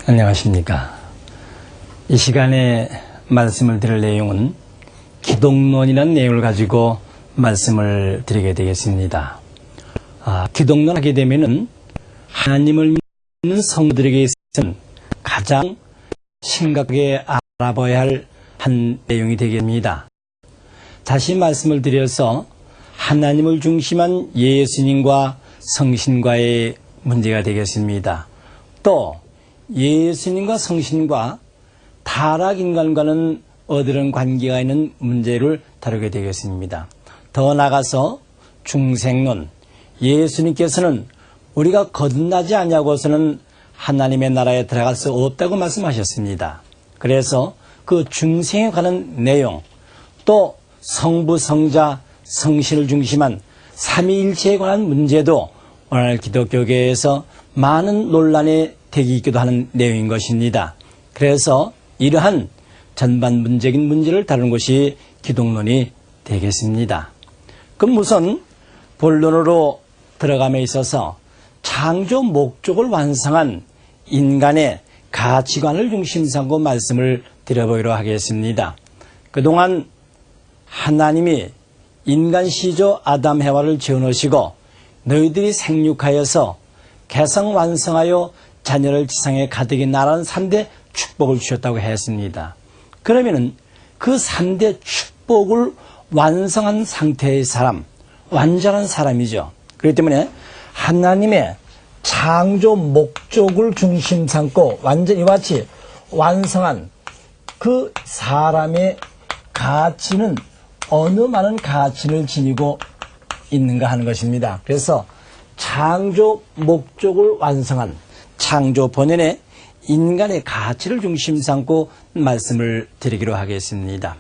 안녕하십니까. 이 시간에 말씀을 드릴 내용은 기독론이라는 내용을 가지고 말씀을 드리게 되겠습니다. 기독론 하게 되면은 하나님을 믿는 성도들에게 있어서는 가장 심각하게 알아봐야 할 한 내용이 되겠습니다. 다시 말씀을 드려서 하나님을 중심한 예수님과 성신과의 문제가 되겠습니다. 또 예수님과 성신과 타락인간과는 어떠한 관계가 있는 문제를 다루게 되겠습니다. 더 나아가서 중생론, 예수님께서는 우리가 거듭나지 않냐고서는 하나님의 나라에 들어갈 수 없다고 말씀하셨습니다. 그래서 그 중생에 관한 내용, 또 성부, 성자, 성신을 중심한 삼위일체에 관한 문제도 오늘 기독교계에서 많은 논란의 덕이 있기도 하는 내용인 것입니다. 그래서 이러한 전반문적인 문제를 다루는 것이 기독론이 되겠습니다. 그럼 우선 본론으로 들어감에 있어서 창조 목적을 완성한 인간의 가치관을 중심 삼고 말씀을 드려보기로 하겠습니다. 그동안 하나님이 인간 시조 아담 해와를 지어놓으시고 너희들이 생육하여서 개성 완성하여 자녀를 지상에 가득히 낳으라는 3대 축복을 주셨다고 했습니다. 그러면은 그 3대 축복을 완성한 상태의 사람, 완전한 사람이죠. 그렇기 때문에 하나님의 창조 목적을 중심 삼고 완전히 이와 같이 완성한 그 사람의 가치는 어느 많은 가치를 지니고 있는가 하는 것입니다. 그래서 창조 목적을 완성한 창조 본연의 인간의 가치를 중심 삼고 말씀을 드리기로 하겠습니다.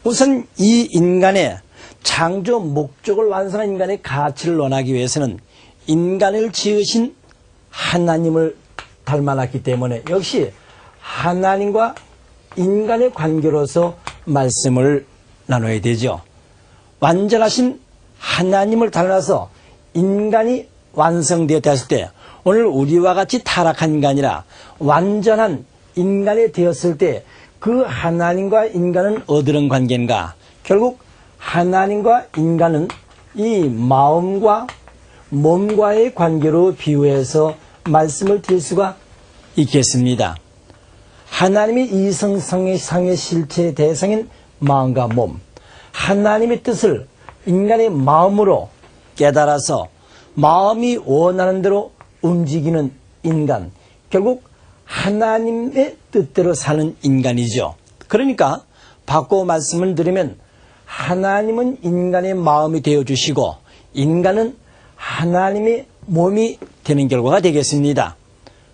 우선 이 인간의 창조 목적을 완성한 인간의 가치를 논하기 위해서는 인간을 지으신 하나님을 닮아놨기 때문에 역시 하나님과 인간의 관계로서 말씀을 나눠야 되죠. 완전하신 하나님을 닮아서 인간이 완성되었다 했을 때 오늘 우리와 같이 타락한 인간이라 완전한 인간이 되었을 때 그 하나님과 인간은 어떤 관계인가? 결국 하나님과 인간은 이 마음과 몸과의 관계로 비유해서 말씀을 드릴 수가 있겠습니다. 하나님이 이성상의 실체의 대상인 마음과 몸, 하나님의 뜻을 인간의 마음으로 깨달아서 마음이 원하는 대로 움직이는 인간, 결국 하나님의 뜻대로 사는 인간이죠. 그러니까 바꿔 말씀을 드리면 하나님은 인간의 마음이 되어주시고 인간은 하나님의 몸이 되는 결과가 되겠습니다.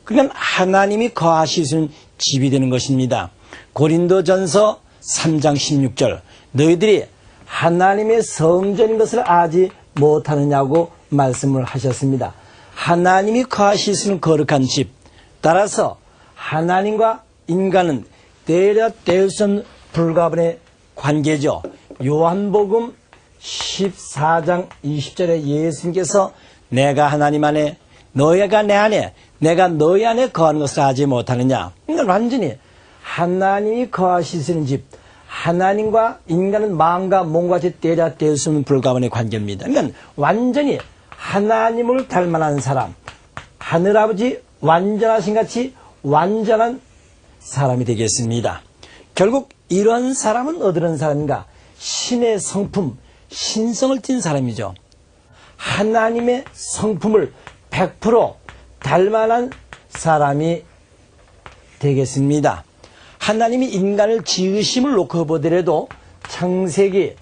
그러니까 하나님이 거하실 수 있는 집이 되는 것입니다. 고린도전서 3장 16절 너희들이 하나님의 성전인 것을 알지 못하느냐고 말씀을 하셨습니다. 하나님이 거하실 수 있는 거룩한 집, 따라서 하나님과 인간은 때려 뗄 수 없는 불가분의 관계죠. 요한복음 14장 20절에 예수님께서 내가 하나님 안에 너희가 내 안에 내가 너희 안에 거하는 것을 알지 못하느냐. 그러니까 완전히 하나님이 거하실 수 있는 집, 하나님과 인간은 마음과 몸과 같이 때려 뗄 수 없는 불가분의 관계입니다. 그러니까 완전히 하나님을 닮아난 사람, 하늘아버지 완전하신 같이 완전한 사람이 되겠습니다. 결국 이런 사람은 어떤 사람인가? 신의 성품, 신성을 띤 사람이죠. 하나님의 성품을 100% 닮아난 사람이 되겠습니다. 하나님이 인간을 지으심을 놓고 보더라도 창세기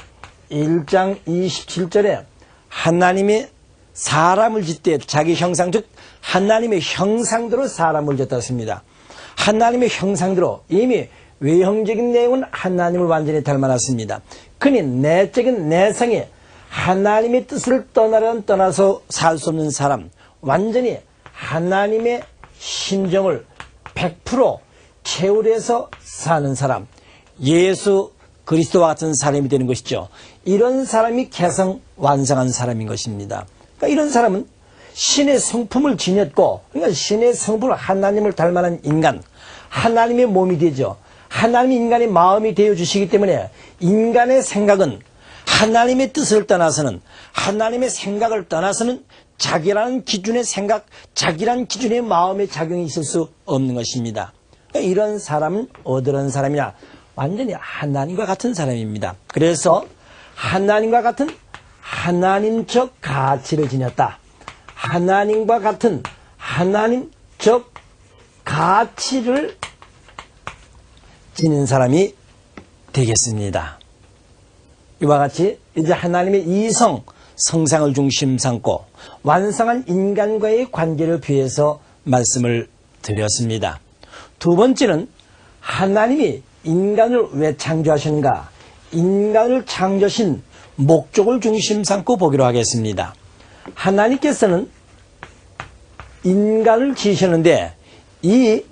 1장 27절에 하나님이 사람을 짓되 자기 형상, 즉 하나님의 형상대로 사람을 짓다 했습니다. 하나님의 형상대로 이미 외형적인 내용은 하나님을 완전히 닮아놨습니다. 그니 내적인 내성이 하나님의 뜻을 떠나서 살 수 없는 사람, 완전히 하나님의 심정을 100% 채울해서 사는 사람, 예수 그리스도와 같은 사람이 되는 것이죠. 이런 사람이 개성 완성한 사람인 것입니다. 그러니까 이런 사람은 신의 성품을 지녔고, 그러니까 신의 성품을 하나님을 닮아난 인간, 하나님의 몸이 되죠. 하나님이 인간의 마음이 되어주시기 때문에 인간의 생각은 하나님의 뜻을 떠나서는, 하나님의 생각을 떠나서는 자기라는 기준의 생각, 자기라는 기준의 마음의 작용이 있을 수 없는 것입니다. 그러니까 이런 사람은 어떠한 사람이냐? 완전히 하나님과 같은 사람입니다. 그래서 하나님과 같은 하나님적 가치를 지녔다. 하나님과 같은 하나님적 가치를 지닌 사람이 되겠습니다. 이와 같이 이제 하나님의 이성, 성상을 중심 삼고 완성한 인간과의 관계를 비해서 말씀을 드렸습니다. 두 번째는 하나님이 인간을 왜 창조하셨는가? 인간을 창조하신 목적을 중심 삼고 보기로 하겠습니다. 하나님께서는 인간을 지으셨는데 이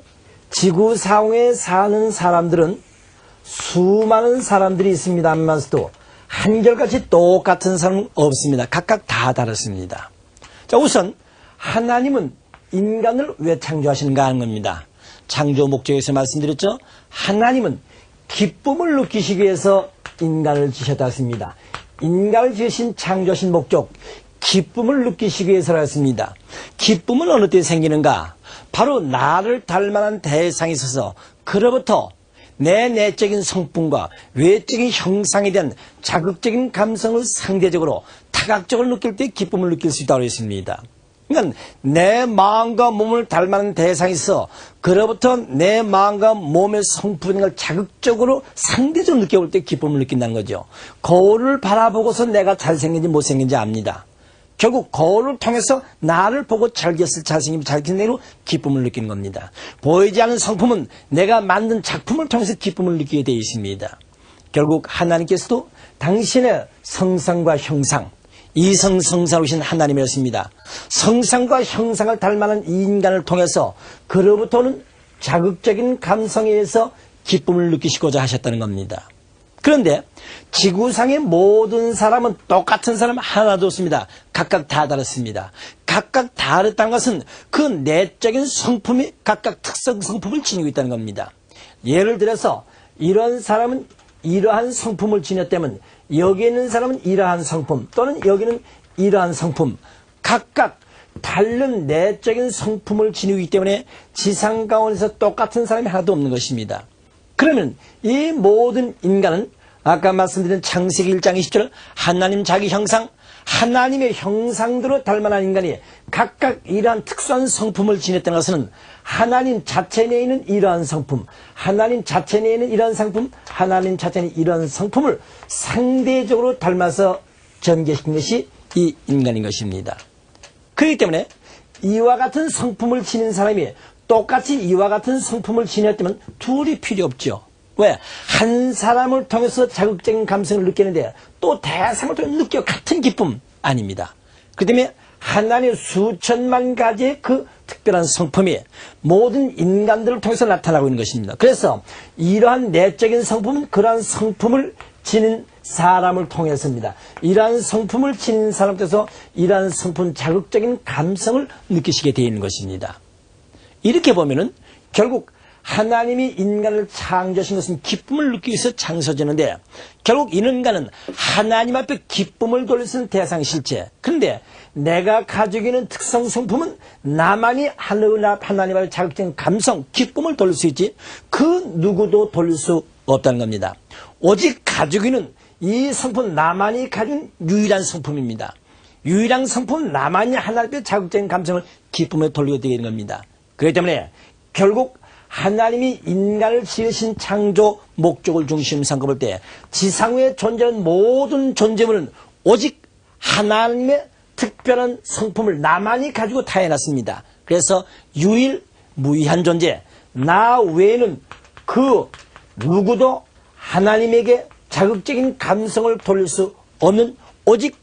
지구상에 사는 사람들은 수많은 사람들이 있습니다만서도 한결같이 똑같은 사람은 없습니다. 각각 다 다릅니다. 자, 우선 하나님은 인간을 왜 창조하시는가 하는 겁니다. 창조 목적에서 말씀드렸죠. 하나님은 기쁨을 느끼시기 위해서 인간을 지으셨다 했습니다. 인간을 지으신 창조하신 목적, 기쁨을 느끼시기 위해서라 했습니다. 기쁨은 어느 때 생기는가? 바로 나를 닮아난 대상이 있어서 그로부터 내 내적인 성품과 외적인 형상에 대한 자극적인 감성을 상대적으로 다각적으로 느낄 때 기쁨을 느낄 수 있다고 했습니다. 그러니까 내 마음과 몸을 닮아난 대상이 있어 그로부터 내 마음과 몸의 성품을 자극적으로 상대적으로 느껴볼 때 기쁨을 느낀다는 거죠. 거울을 바라보고서 내가 잘생긴지 못생긴지 압니다. 결국 거울을 통해서 나를 보고 잘생기면 잘생긴 대로 기쁨을 느끼는 겁니다. 보이지 않는 성품은 내가 만든 작품을 통해서 기쁨을 느끼게 되어 있습니다. 결국 하나님께서도 당신의 성상과 형상, 이성성사로 오신 하나님이었습니다. 성상과 형상을 닮아난 이 인간을 통해서 그로부터는 자극적인 감성에 의해서 기쁨을 느끼시고자 하셨다는 겁니다. 그런데 지구상의 모든 사람은 똑같은 사람 하나도 없습니다. 각각 다 다릅니다. 각각 다르다는 것은 그 내적인 성품이 각각 특성 성품을 지니고 있다는 겁니다. 예를 들어서 이런 사람은 이러한 성품을 지녔다면 여기 있는 사람은 이러한 성품 또는 여기는 이러한 성품, 각각 다른 내적인 성품을 지니고 있기 때문에 지상 가운데서 똑같은 사람이 하나도 없는 것입니다. 그러면 이 모든 인간은 아까 말씀드린 창세기 1장 20절 하나님 자기 형상, 하나님의 형상대로 닮아난 인간이 각각 이러한 특수한 성품을 지녔다는 것은 하나님 자체 내에 있는 이러한 성품, 하나님 자체 내에 있는 이러한 성품, 하나님 자체 내에 있는 이러한 성품을 상대적으로 닮아서 전개시킨 것이 이 인간인 것입니다. 그렇기 때문에 이와 같은 성품을 지닌 사람이 똑같이 이와 같은 성품을 지녔다면 둘이 필요 없죠. 왜? 한 사람을 통해서 자극적인 감성을 느끼는데 또 대상을 통해 느껴 같은 기쁨 아닙니다. 그렇기 때문에 하나님의 수천만 가지의 그 특별한 성품이 모든 인간들을 통해서 나타나고 있는 것입니다. 그래서 이러한 내적인 성품은 그러한 성품을 지닌 사람을 통해서입니다. 이러한 성품을 지닌 사람께서 이러한 성품 자극적인 감성을 느끼시게 되어 있는 것입니다. 이렇게 보면은 결국 하나님이 인간을 창조하신 것은 기쁨을 느끼기 위해서 창조되는데 결국 이 인간은 하나님 앞에 기쁨을 돌릴 수 있는 대상 실체. 그런데 내가 가지고 있는 특성 성품은 나만이 하나님 앞에 자극적인 감성, 기쁨을 돌릴 수 있지 그 누구도 돌릴 수 없다는 겁니다. 오직 가지고 있는 이 성품 나만이 가진 유일한 성품입니다. 유일한 성품은 나만이 하나님 앞에 자극적인 감성을 기쁨에 돌리게 되는 겁니다. 그렇기 때문에 결국 하나님이 인간을 지으신 창조 목적을 중심 삼고 볼 때 지상에 존재하는 모든 존재물은 오직 하나님의 특별한 성품을 나만이 가지고 타해놨습니다. 그래서 유일무이한 존재, 나 외에는 그 누구도 하나님에게 자극적인 감성을 돌릴 수 없는 오직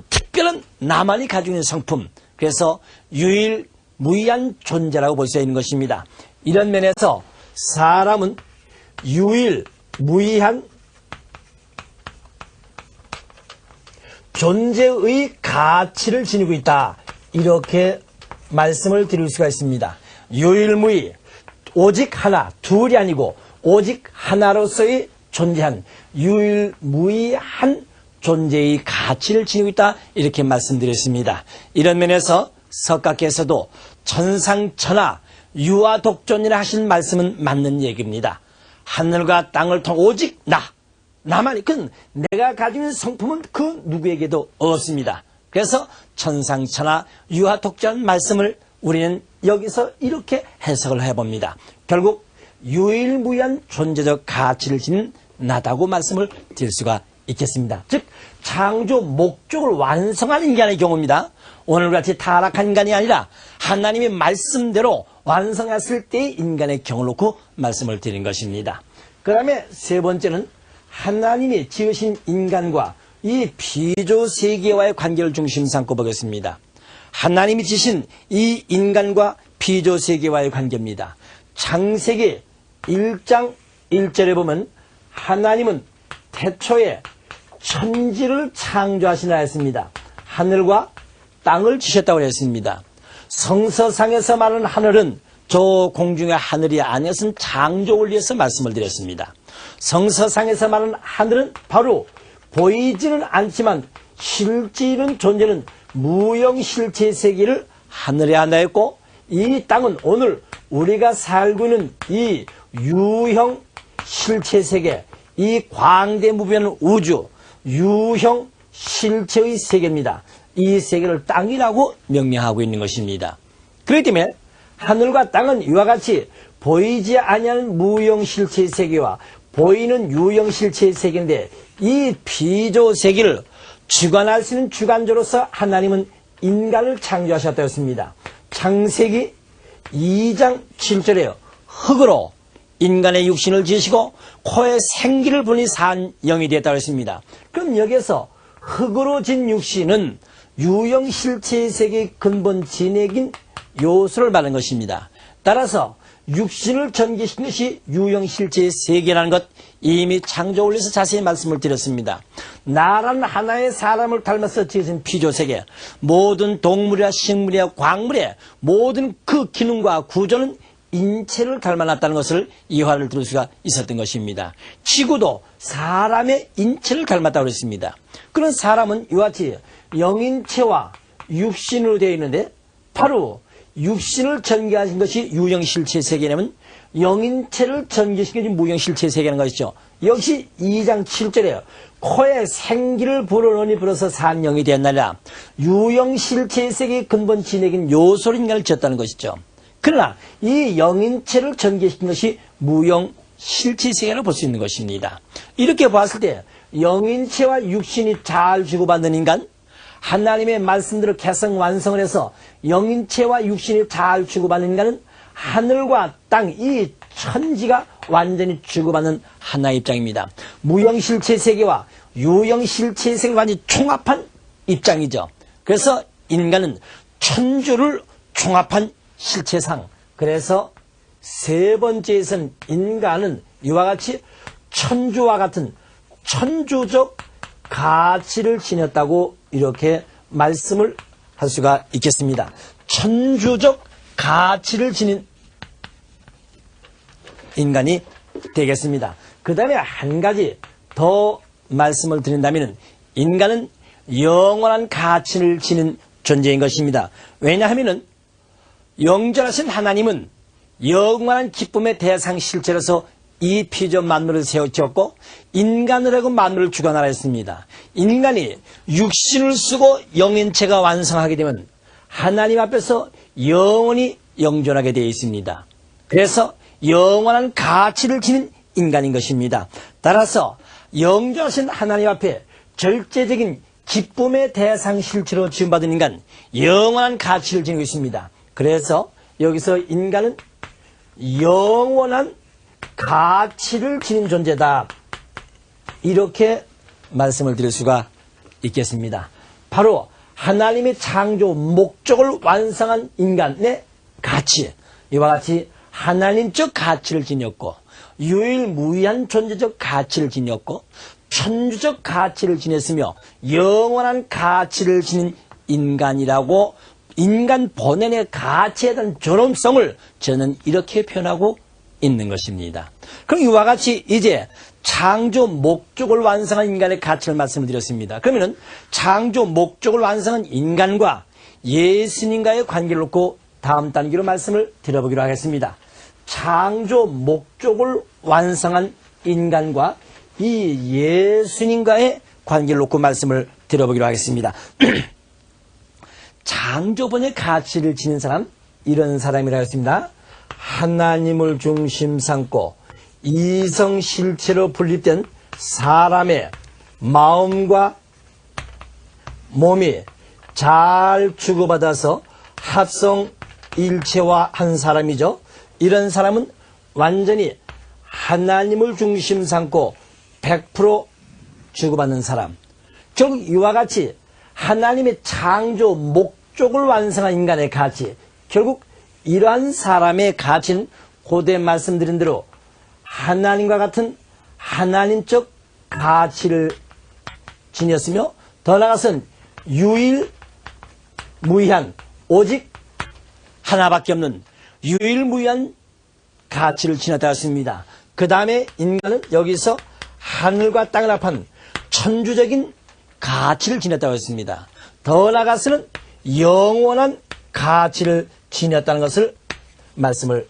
특별한 나만이 가지고 있는 성품, 그래서 유일무이한 존재라고 볼 수 있는 것입니다. 이런 면에서 사람은 유일무이한 존재의 가치를 지니고 있다. 이렇게 말씀을 드릴 수가 있습니다. 유일무이, 오직 하나, 둘이 아니고 오직 하나로서의 존재한 유일무이한 존재의 가치를 지니고 있다, 이렇게 말씀드렸습니다. 이런 면에서 석가께서도 천상천하 유아독존이라 하신 말씀은 맞는 얘기입니다. 하늘과 땅을 통해 오직 나만, 내가 가지고 있는 성품은 그 누구에게도 없습니다. 그래서 천상천하 유아독존 말씀을 우리는 여기서 이렇게 해석을 해봅니다. 결국 유일무이한 존재적 가치를 지닌 나다고 말씀을 드릴 수가 있겠습니다. 즉 창조 목적을 완성한 인간의 경우입니다. 오늘같이 타락한 인간이 아니라 하나님의 말씀대로 완성했을 때의 인간의 경우를 놓고 말씀을 드린 것입니다. 그 다음에 세 번째는 하나님이 지으신 인간과 이 피조세계와의 관계를 중심 삼고 보겠습니다. 하나님이 지으신 이 인간과 피조세계와의 관계입니다. 창세기 1장 1절에 보면 하나님은 태초에 천지를 창조하시나 했습니다. 하늘과 땅을 지셨다고 했습니다. 성서상에서 말하는 하늘은 저 공중의 하늘이 아니었으면 창조 원리에서 말씀을 드렸습니다. 성서상에서 말하는 하늘은 바로 보이지는 않지만 실질은 존재는 무형실체 세계를 하늘에 하나였고, 이 땅은 오늘 우리가 살고 있는 이 유형 실체 세계, 이 광대무변한 우주, 유형 실체의 세계입니다. 이 세계를 땅이라고 명명하고 있는 것입니다. 그렇기 때문에 하늘과 땅은 이와 같이 보이지 아니하는 무형 실체 세계와 보이는 유형 실체 세계인데, 이 비조 세계를 주관할 수 있는 주관자로서 하나님은 인간을 창조하셨다고 했습니다. 창세기 2장 7절에 흙으로 인간의 육신을 지으시고 코에 생기를 보니 산 영이 되었다고 했습니다. 그럼 여기에서 흙으로 진 육신은 유형 실체 세계의 근본 진액인 요소를 말하는 것입니다. 따라서 육신을 전개시킨 것이 유형 실체의 세계라는 것, 이미 창조 원리에서 자세히 말씀을 드렸습니다. 나라는 하나의 사람을 닮아서 지으신 피조세계, 모든 동물이나 식물이나 광물의 모든 그 기능과 구조는 인체를 닮아놨다는 것을 이화를 들을 수가 있었던 것입니다. 지구도 사람의 인체를 닮았다고 했습니다. 그런 사람은 이와 같이 영인체와 육신으로 되어 있는데, 바로 육신을 전개하신 것이 유형실체 세계라면 영인체를 전개시킨 것이 무형실체 세계라는 것이죠. 역시 2장 7절에 코에 생기를 불어넣으니 불어서 산 영이 되었나니라. 유형실체 세계의 근본 진액인 요소로 인간을 지었다는 것이죠. 그러나 이 영인체를 전개시킨 것이 무형실체 세계라고 볼 수 있는 것입니다. 이렇게 봤을 때 영인체와 육신이 잘 주고받는 인간, 하나님의 말씀대로 개성 완성을 해서 영인체와 육신이 잘 주고받는 인간은 하늘과 땅, 이 천지가 완전히 주고받는 하나의 입장입니다. 무형실체 세계와 유형실체 세계를 완전히 총합한 입장이죠. 그래서 인간은 천주를 총합한 실체상, 그래서 세 번째에서는 인간은 이와 같이 천주와 같은 천주적 가치를 지녔다고 이렇게 말씀을 할 수가 있겠습니다. 천주적 가치를 지닌 인간이 되겠습니다. 그 다음에 한 가지 더 말씀을 드린다면 인간은 영원한 가치를 지닌 존재인 것입니다. 왜냐하면 영전하신 하나님은 영원한 기쁨의 대상 실체로서 이 피조 만물을 세워지었고 인간을 하고 만물을 주관하라 했습니다. 인간이 육신을 쓰고 영인체가 완성하게 되면 하나님 앞에서 영원히 영존하게 되어 있습니다. 그래서 영원한 가치를 지닌 인간인 것입니다. 따라서 영존하신 하나님 앞에 절제적인 기쁨의 대상 실체로 지음받은 인간, 영원한 가치를 지니고 있습니다. 그래서 여기서 인간은 영원한 가치를 지닌 존재다, 이렇게 말씀을 드릴 수가 있겠습니다. 바로 하나님의 창조 목적을 완성한 인간의 가치, 이와 같이 하나님적 가치를 지녔고 유일무이한 존재적 가치를 지녔고 천주적 가치를 지녔으며 영원한 가치를 지닌 인간이라고 인간 본연의 가치에 대한 존엄성을 저는 이렇게 표현하고 있는 것입니다. 그럼 이와 같이 이제 창조 목적을 완성한 인간의 가치를 말씀을 드렸습니다. 그러면은 창조 목적을 완성한 인간과 예수님과의 관계를 놓고 다음 단계로 말씀을 드려보기로 하겠습니다. 창조 목적을 완성한 인간과 이 예수님과의 관계를 놓고 말씀을 드려보기로 하겠습니다. 창조본의 가치를 지닌 사람, 이런 사람이라 했습니다. 하나님을 중심 삼고 이성 실체로 분립된 사람의 마음과 몸이 잘 주고받아서 합성 일체화한 사람이죠. 이런 사람은 완전히 하나님을 중심 삼고 100% 주고받는 사람. 결국 이와 같이 하나님의 창조 목적을 완성한 인간의 가치, 결국 이러한 사람의 가치는 고대 말씀드린 대로 하나님과 같은 하나님적 가치를 지녔으며 더 나아가서는 유일무이한, 오직 하나밖에 없는 유일무이한 가치를 지녔다 했습니다. 그 다음에 인간은 여기서 하늘과 땅을 합한 천주적인 가치를 지녔다고 했습니다. 더 나아가서는 영원한 가치를 지녔다는 것을 말씀을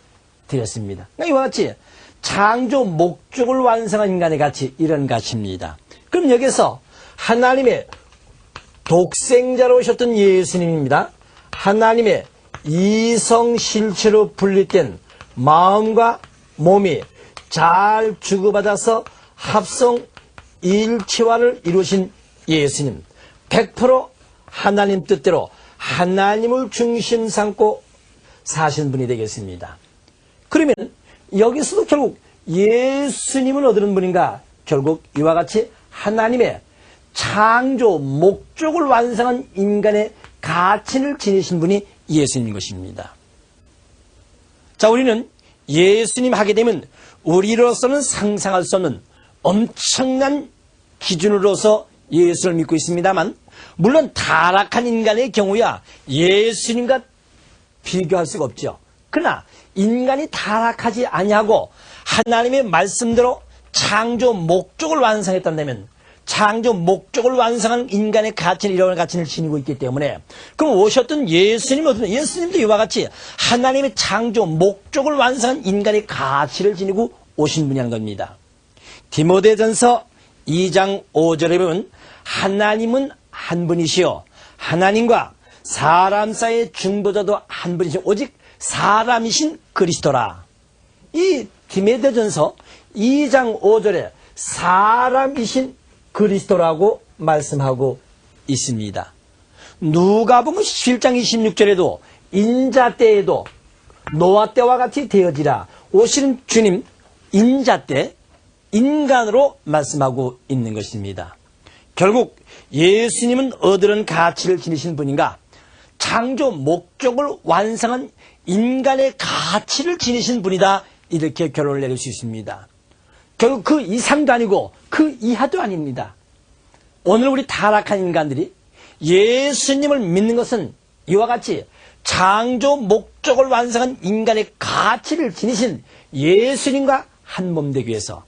드렸습니다. 이와 같이 창조 목적을 완성한 인간의 가치, 이런 가치입니다. 그럼 여기서 하나님의 독생자로 오셨던 예수님입니다. 하나님의 이성실체로 분립된 마음과 몸이 잘 주고받아서 합성 일체화를 이루신 예수님, 100% 하나님 뜻대로 하나님을 중심 삼고 사신 분이 되겠습니다. 그러면 여기서도 결국 예수님을 얻는 분인가? 결국 이와 같이 하나님의 창조 목적을 완성한 인간의 가치를 지니신 분이 예수님인 것입니다. 자, 우리는 예수님 하게 되면 우리로서는 상상할 수 없는 엄청난 기준으로서 예수를 믿고 있습니다만, 물론 타락한 인간의 경우야 예수님과 비교할 수가 없죠. 그러나 인간이 타락하지 아니하고 하나님의 말씀대로 창조 목적을 완성했다면, 창조 목적을 완성한 인간의 가치는 이런 가치를 지니고 있기 때문에, 그럼 오셨던 예수님도 이와 같이 하나님의 창조 목적을 완성한 인간의 가치를 지니고 오신 분이라는 겁니다. 디모데전서 2장 5절에 보면 하나님은 한 분이시요 하나님과 사람 사이의 중보자도 한 분이시요 오직 사람이신 그리스도라. 이 디모데전서 2장 5절에 사람이신 그리스도라고 말씀하고 있습니다. 누가복음 7장 26절에도 인자 때에도 노아 때와 같이 되어지라. 오시는 주님 인자 때 인간으로 말씀하고 있는 것입니다. 결국 예수님은 어떤 가치를 지니신 분인가? 창조 목적을 완성한 인간의 가치를 지니신 분이다. 이렇게 결론을 내릴 수 있습니다. 결국 그 이상도 아니고 그 이하도 아닙니다. 오늘 우리 타락한 인간들이 예수님을 믿는 것은 이와 같이 창조 목적을 완성한 인간의 가치를 지니신 예수님과 한 몸 되기 위해서,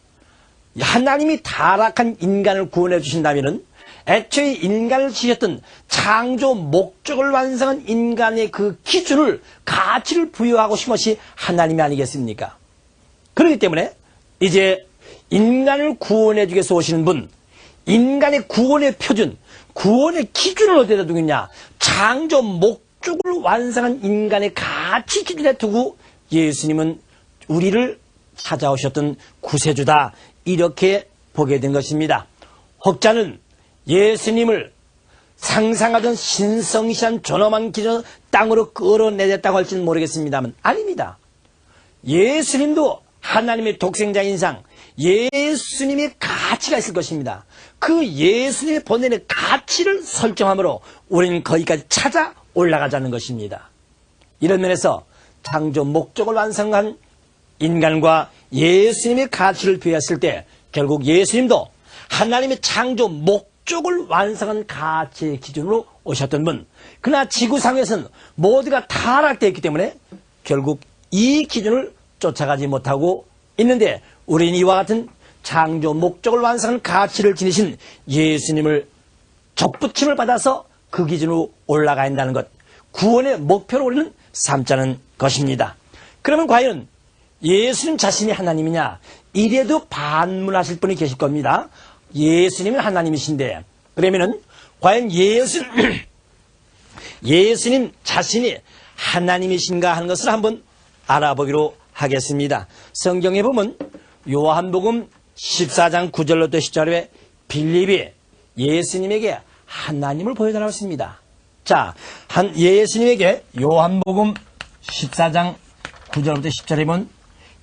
하나님이 타락한 인간을 구원해 주신다면 애초에 인간을 지으셨던 창조 목적을 완성한 인간의 그 기준을, 가치를 부여하신 것이 하나님이 아니겠습니까? 그렇기 때문에 이제 인간을 구원해 주기 위해서 오시는 분, 인간의 구원의 표준, 구원의 기준을 어디다 두겠냐? 창조 목적을 완성한 인간의 가치 기준에 두고 예수님은 우리를 찾아오셨던 구세주다, 이렇게 보게 된 것입니다. 혹자는 예수님을 상상하던 신성시한 존엄한 기준을 땅으로 끌어내렸다고 할지는 모르겠습니다만 아닙니다. 예수님도 하나님의 독생자인 이상 예수님의 가치가 있을 것입니다. 그 예수님의 본연의 가치를 설정함으로 우리는 거기까지 찾아 올라가자는 것입니다. 이런 면에서 창조 목적을 완성한 인간과 예수님의 가치를 비교했을 때 결국 예수님도 하나님의 창조 목적을 완성한 가치의 기준으로 오셨던 분. 그러나 지구상에서는 모두가 타락되었기 때문에 결국 이 기준을 쫓아가지 못하고 있는데, 우리는 이와 같은 창조 목적을 완성한 가치를 지니신 예수님을 접붙임을 받아서 그 기준으로 올라가야 한다는 것, 구원의 목표로 우리는 삼자는 것입니다. 그러면 과연 예수님 자신이 하나님이냐? 이래도 반문하실 분이 계실 겁니다. 예수님은 하나님이신데, 그러면은 과연 예수님 자신이 하나님이신가 하는 것을 한번 알아보기로 하겠습니다. 성경에 보면 요한복음 14장 9절로부터 10절에 빌립이 예수님에게 하나님을 보여달라고 했습니다. 자, 예수님에게 요한복음 14장 9절부터 10절에 보면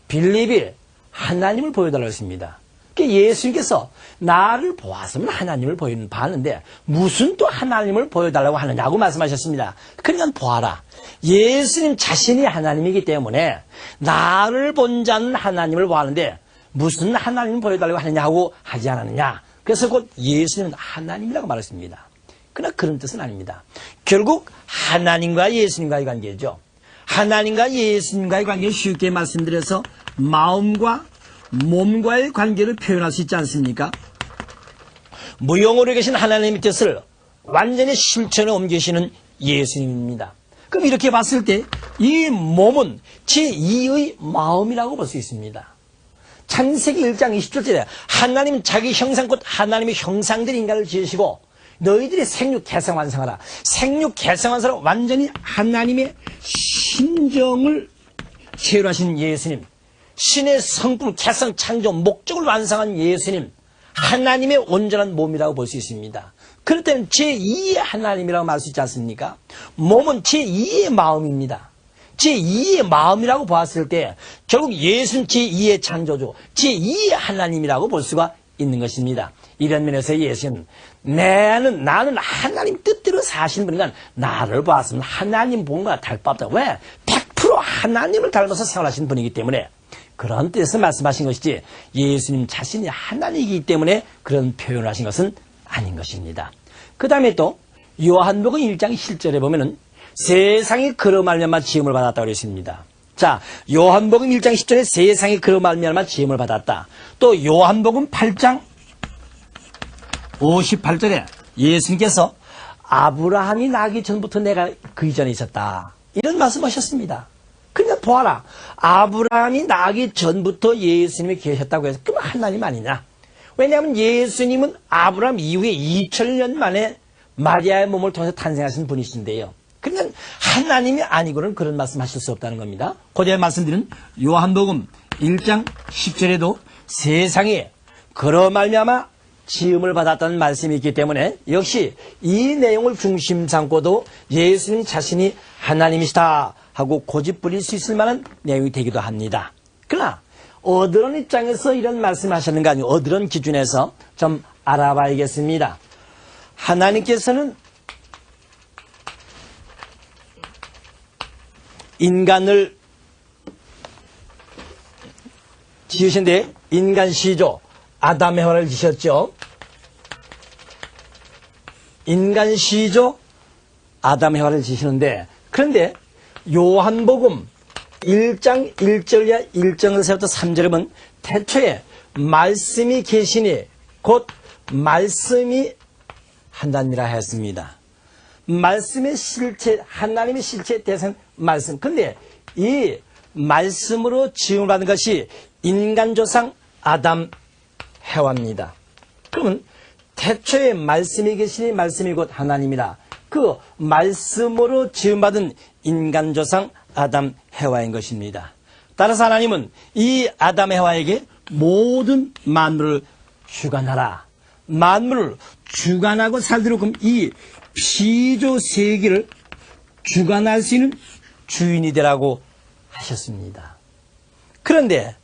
빌립이 하나님을 보여달라고 했습니다. 예수님께서 나를 보았으면 하나님을 보이는데 무슨 또 하나님을 보여달라고 하느냐고 말씀하셨습니다. 그러니까 보아라. 예수님 자신이 하나님이기 때문에 나를 본 자는 하나님을 보았는데 무슨 하나님을 보여달라고 하느냐고 하지 않았느냐. 그래서 곧 예수님은 하나님이라고 말했습니다. 그러나 그런 뜻은 아닙니다. 결국 하나님과 예수님과의 관계죠. 하나님과 예수님과의 관계를 쉽게 말씀드려서 마음과 몸과의 관계를 표현할 수 있지 않습니까? 무용으로 계신 하나님의 뜻을 완전히 실천에 옮기시는 예수님입니다. 그럼 이렇게 봤을 때 이 몸은 제2의 마음이라고 볼 수 있습니다. 창세기 1장 20절에 하나님은 자기 형상 곧 하나님의 형상들의 인간을 지으시고 너희들이 생육 개성 완성하라. 생육 개성 완성하라. 완전히 하나님의 심정을 체류하신 예수님, 신의 성품, 개성, 창조, 목적을 완성한 예수님, 하나님의 온전한 몸이라고 볼 수 있습니다. 그렇다면 제2의 하나님이라고 말할 수 있지 않습니까? 몸은 제2의 마음입니다. 제2의 마음이라고 보았을 때 결국 예수는 제2의 창조주, 제2의 하나님이라고 볼 수가 있는 것입니다. 이런 면에서 예수는 나는 하나님 뜻대로 사시는 분이니까 나를 보았으면 하나님 본 거나 다를 바 없다. 왜? 100% 하나님을 닮아서 생활하시는 분이기 때문에 그런 뜻에서 말씀하신 것이지 예수님 자신이 하나님이기 때문에 그런 표현을 하신 것은 아닌 것입니다. 그 다음에 또 요한복음 1장 7절에 보면은 세상이 그로 말미암아 지음을 받았다고 그랬습니다. 자, 요한복음 1장 10절에 세상이 그로 말미암아 지음을 받았다. 또 요한복음 8장 58절에 예수님께서 아브라함이 나기 전부터 내가 그 이전에 있었다. 이런 말씀하셨습니다. 그러니까 보아라. 아브라함이 나기 전부터 예수님이 계셨다고 해서 그럼 하나님 아니냐? 왜냐하면 예수님은 아브라함 이후에 2000년 만에 마리아의 몸을 통해서 탄생하신 분이신데요. 그러니까 하나님이 아니고는 그런 말씀하실 수 없다는 겁니다. 고대에 말씀드린 요한복음 1장 10절에도 세상이 그로 말미암아 지음을 받았다는 말씀이 있기 때문에 역시 이 내용을 중심 삼고도 예수님 자신이 하나님이시다 하고 고집 부릴 수 있을 만한 내용이 되기도 합니다. 그러나 어떤 입장에서 이런 말씀하셨는가 아니고 어떤 기준에서 좀 알아봐야겠습니다. 하나님께서는 인간을 지으신데 인간 시조 아담 해와를 지으셨죠. 인간 시조 아담 해와를 지으시는데 그런데 요한복음 1장 1절이야 1절에서부터 3절에 보면 태초에 말씀이 계시니 곧 말씀이 한다니라 했습니다. 말씀의 실체, 하나님의 실체 대상 말씀. 근데 이 말씀으로 지음을 받은 것이 인간조상 아담 해와입니다. 그러면 태초에 말씀이 계시니 말씀이 곧 하나님이라. 그 말씀으로 지음받은 인간조상 아담 해와인 것입니다. 따라서 하나님은 이 아담 해와에게 모든 만물을 주관하라. 만물을 주관하고 살도록 이 피조 세계를 주관할 수 있는 주인이 되라고 하셨습니다. 그런데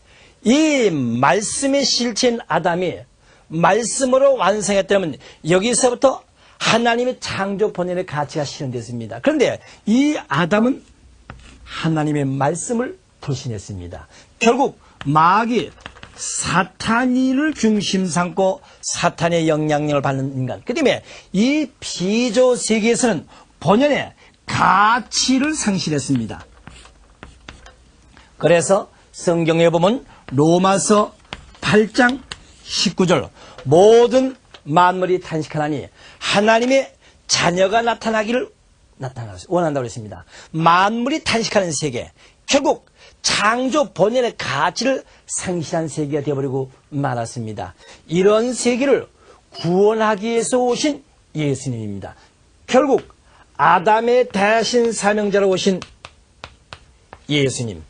이 말씀의 실체인 아담이 말씀으로 완성했다면 여기서부터 하나님의 창조 본연의 가치가 실현됐습니다. 그런데 이 아담은 하나님의 말씀을 불신했습니다. 결국 마귀 사탄이를 중심 삼고 사탄의 영향력을 받는 인간. 그 때문에 이 피조 세계에서는 본연의 가치를 상실했습니다. 그래서 성경에 보면 로마서 8장 19절 모든 만물이 탄식하나니 하나님의 자녀가 나타나기를 원한다고 했습니다. 만물이 탄식하는 세계, 결국 창조 본연의 가치를 상실한 세계가 되어버리고 말았습니다. 이런 세계를 구원하기 위해서 오신 예수님입니다. 결국 아담의 대신 사명자로 오신 예수님.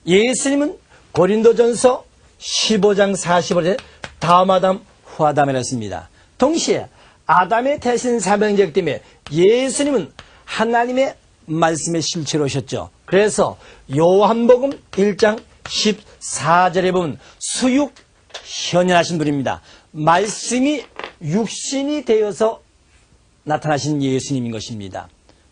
예수님은 고린도전서 15장 45절에 다음 아담 후 아담이라 했습니다. 동시에 아담의 대신 사명자이기 때문에 예수님은 하나님의 말씀의 실체로 오셨죠. 그래서 요한복음 1장 14절에 보면 수육 현현하신 분입니다. 말씀이 육신이 되어서 나타나신 예수님인 것입니다.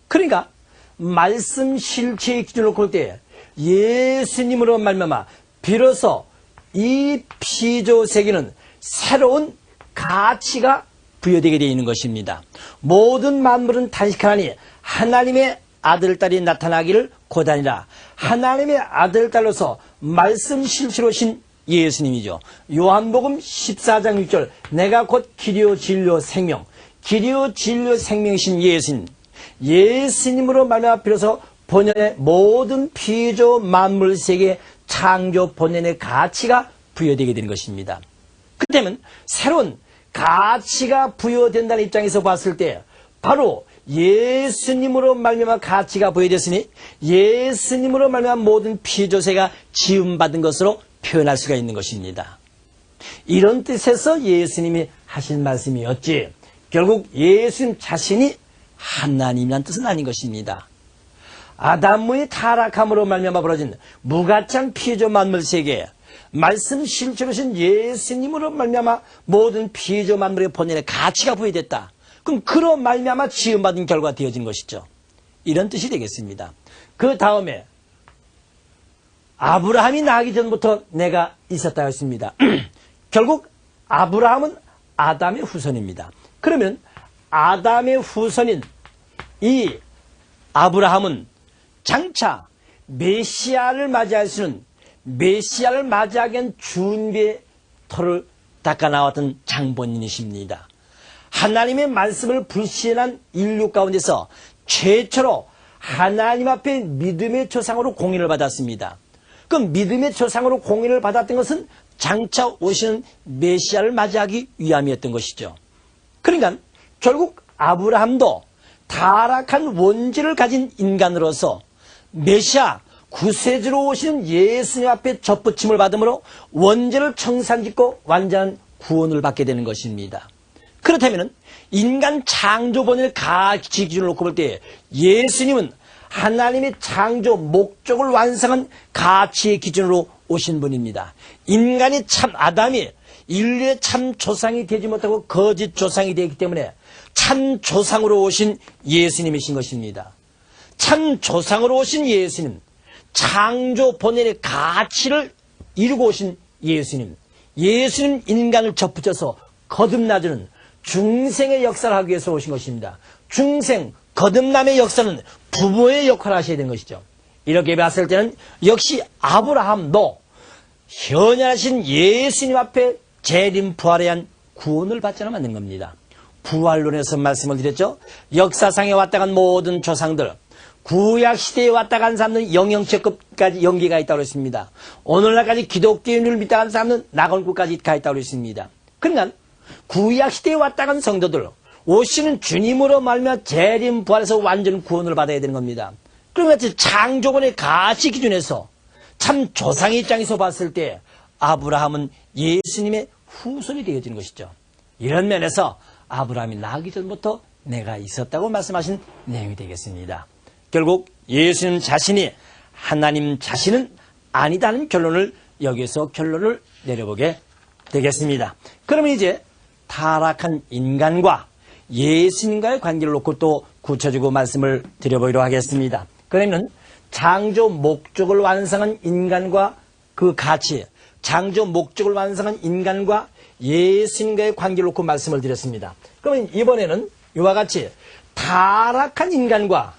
그러니까 말씀 실체의 기준으로 볼 때 예수님으로 말미암아 비로소 이 피조 세계는 새로운 가치가 부여되게 되어 있는 것입니다. 모든 만물은 탄식하나니 하나님의 아들, 딸이 나타나기를 고단이라. 하나님의 아들, 딸로서 말씀 실체로 오신 예수님이죠. 요한복음 14장 6절 내가 곧 길이요 진리요 생명, 길이요 진리요 생명이신 예수님. 예수님으로 말미암아 비로소 본연의 모든 피조 만물 세계 창조 본연의 가치가 부여되게 되는 것입니다. 그때면 새로운 가치가 부여된다는 입장에서 봤을 때 바로 예수님으로 말미암아 가치가 부여됐으니 예수님으로 말미암아 모든 피조세가 지음받은 것으로 표현할 수가 있는 것입니다. 이런 뜻에서 예수님이 하신 말씀이었지 결국 예수님 자신이 하나님이라는 뜻은 아닌 것입니다. 아담의 타락함으로 말미암아 벌어진 무가치한 피조 만물 세계 말씀 실체로신 예수님으로 말미암아 모든 피조 만물의 본연의 가치가 부여됐다. 그럼 그로 말미암아 지음받은 결과가 되어진 것이죠. 이런 뜻이 되겠습니다. 그 다음에 아브라함이 나기 전부터 내가 있었다 했습니다. 결국 아브라함은 아담의 후손입니다. 그러면 아담의 후손인 이 아브라함은 장차 메시아를 맞이할 수는 메시아를 맞이하기 위한 준비의 터를 닦아 나왔던 장본인이십니다. 하나님의 말씀을 불신한 인류 가운데서 최초로 하나님 앞에 믿음의 조상으로 공인을 받았습니다. 그 믿음의 조상으로 공인을 받았던 것은 장차 오시는 메시아를 맞이하기 위함이었던 것이죠. 그러니까 결국 아브라함도 타락한 원죄를 가진 인간으로서 메시아 구세주로 오시는 예수님 앞에 접붙임을 받음으로 원죄를 청산짓고 완전한 구원을 받게 되는 것입니다. 그렇다면 인간 창조 본연의 가치 기준을 놓고 볼 때 예수님은 하나님의 창조 목적을 완성한 가치의 기준으로 오신 분입니다. 인간이 참 아담이 인류의 참 조상이 되지 못하고 거짓 조상이 되기 때문에 참 조상으로 오신 예수님이신 것입니다. 참 조상으로 오신 예수님, 창조 본연의 가치를 이루고 오신 예수님, 예수님 인간을 접붙여서 거듭나주는 중생의 역사를 하기 위해서 오신 것입니다. 중생, 거듭남의 역사는 부모의 역할을 하셔야 되는 것이죠. 이렇게 봤을 때는 역시 아브라함도 현현하신 예수님 앞에 재림 부활에 의한 구원을 받지는 않는 겁니다. 부활론에서 말씀을 드렸죠. 역사상에 왔다 간 모든 조상들, 구약시대에 왔다 간 사람들은 영영체급까지 연계가 있다고 했습니다. 오늘날까지 기독교인을 믿다 간 사람은 낙원급까지 가 있다고 했습니다. 그러니까 구약시대에 왔다 간 성도들, 오시는 주님으로 말미암아 재림 부활해서 완전 구원을 받아야 되는 겁니다. 그러면 창조본의 가치 기준에서 참 조상의 입장에서 봤을 때 아브라함은 예수님의 후손이 되어지는 것이죠. 이런 면에서 아브라함이 나기 전부터 내가 있었다고 말씀하신 내용이 되겠습니다. 결국 예수님 자신이 하나님 자신은 아니다는 결론을 여기서 결론을 내려보게 되겠습니다. 그러면 이제 타락한 인간과 예수님과의 관계를 놓고 또 굳혀주고 말씀을 드려보도록 하겠습니다. 그러면 창조 목적을 완성한 인간과 그 가치, 창조 목적을 완성한 인간과 예수님과의 관계를 놓고 말씀을 드렸습니다. 그러면 이번에는 이와 같이 타락한 인간과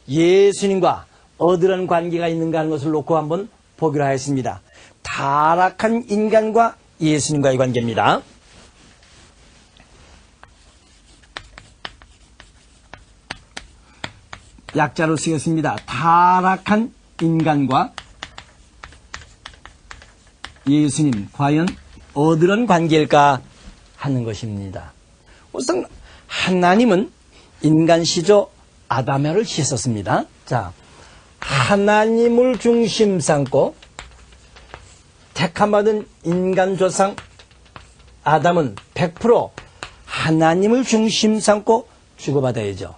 예수님과 어떠한 관계가 있는가 하는 것을 놓고 한번 보기로 하였습니다. 타락한 인간과 예수님과의 관계입니다. 약자로 쓰겠습니다. 타락한 인간과 예수님, 과연 어떠한 관계일까 하는 것입니다. 우선 하나님은 인간 시조 아담을 지으셨습니다. 자, 하나님을 중심 삼고 택함받은 인간 조상 아담은 100% 하나님을 중심 삼고 주고받아야죠.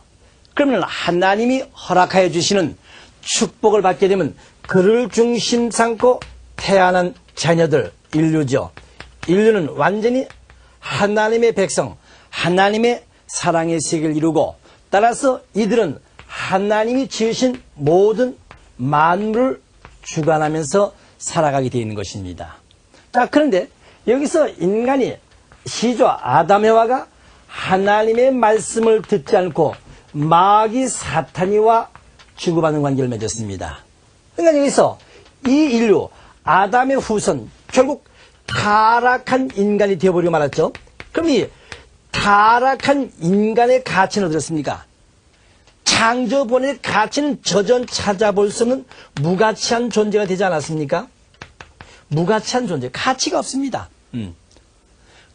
그러면 하나님이 허락하여 주시는 축복을 받게 되면 그를 중심 삼고 태어난 자녀들, 인류죠. 인류는 완전히 하나님의 백성, 하나님의 사랑의 세계를 이루고 따라서 이들은 하나님이 지으신 모든 만물을 주관하면서 살아가게 되어 있는 것입니다. 자, 그런데 여기서 인간이 시조 아담에와가 하나님의 말씀을 듣지 않고 마귀 사탄이와 주고받는 관계를 맺었습니다. 그러니까 여기서 이 인류 아담의 후손 결국 타락한 인간이 되어버리고 말았죠. 그럼 이 타락한 인간의 가치는 어떻습니까? 창조본의 가치는 저전 찾아볼 수 없는 무가치한 존재가 되지 않았습니까? 무가치한 존재, 가치가 없습니다.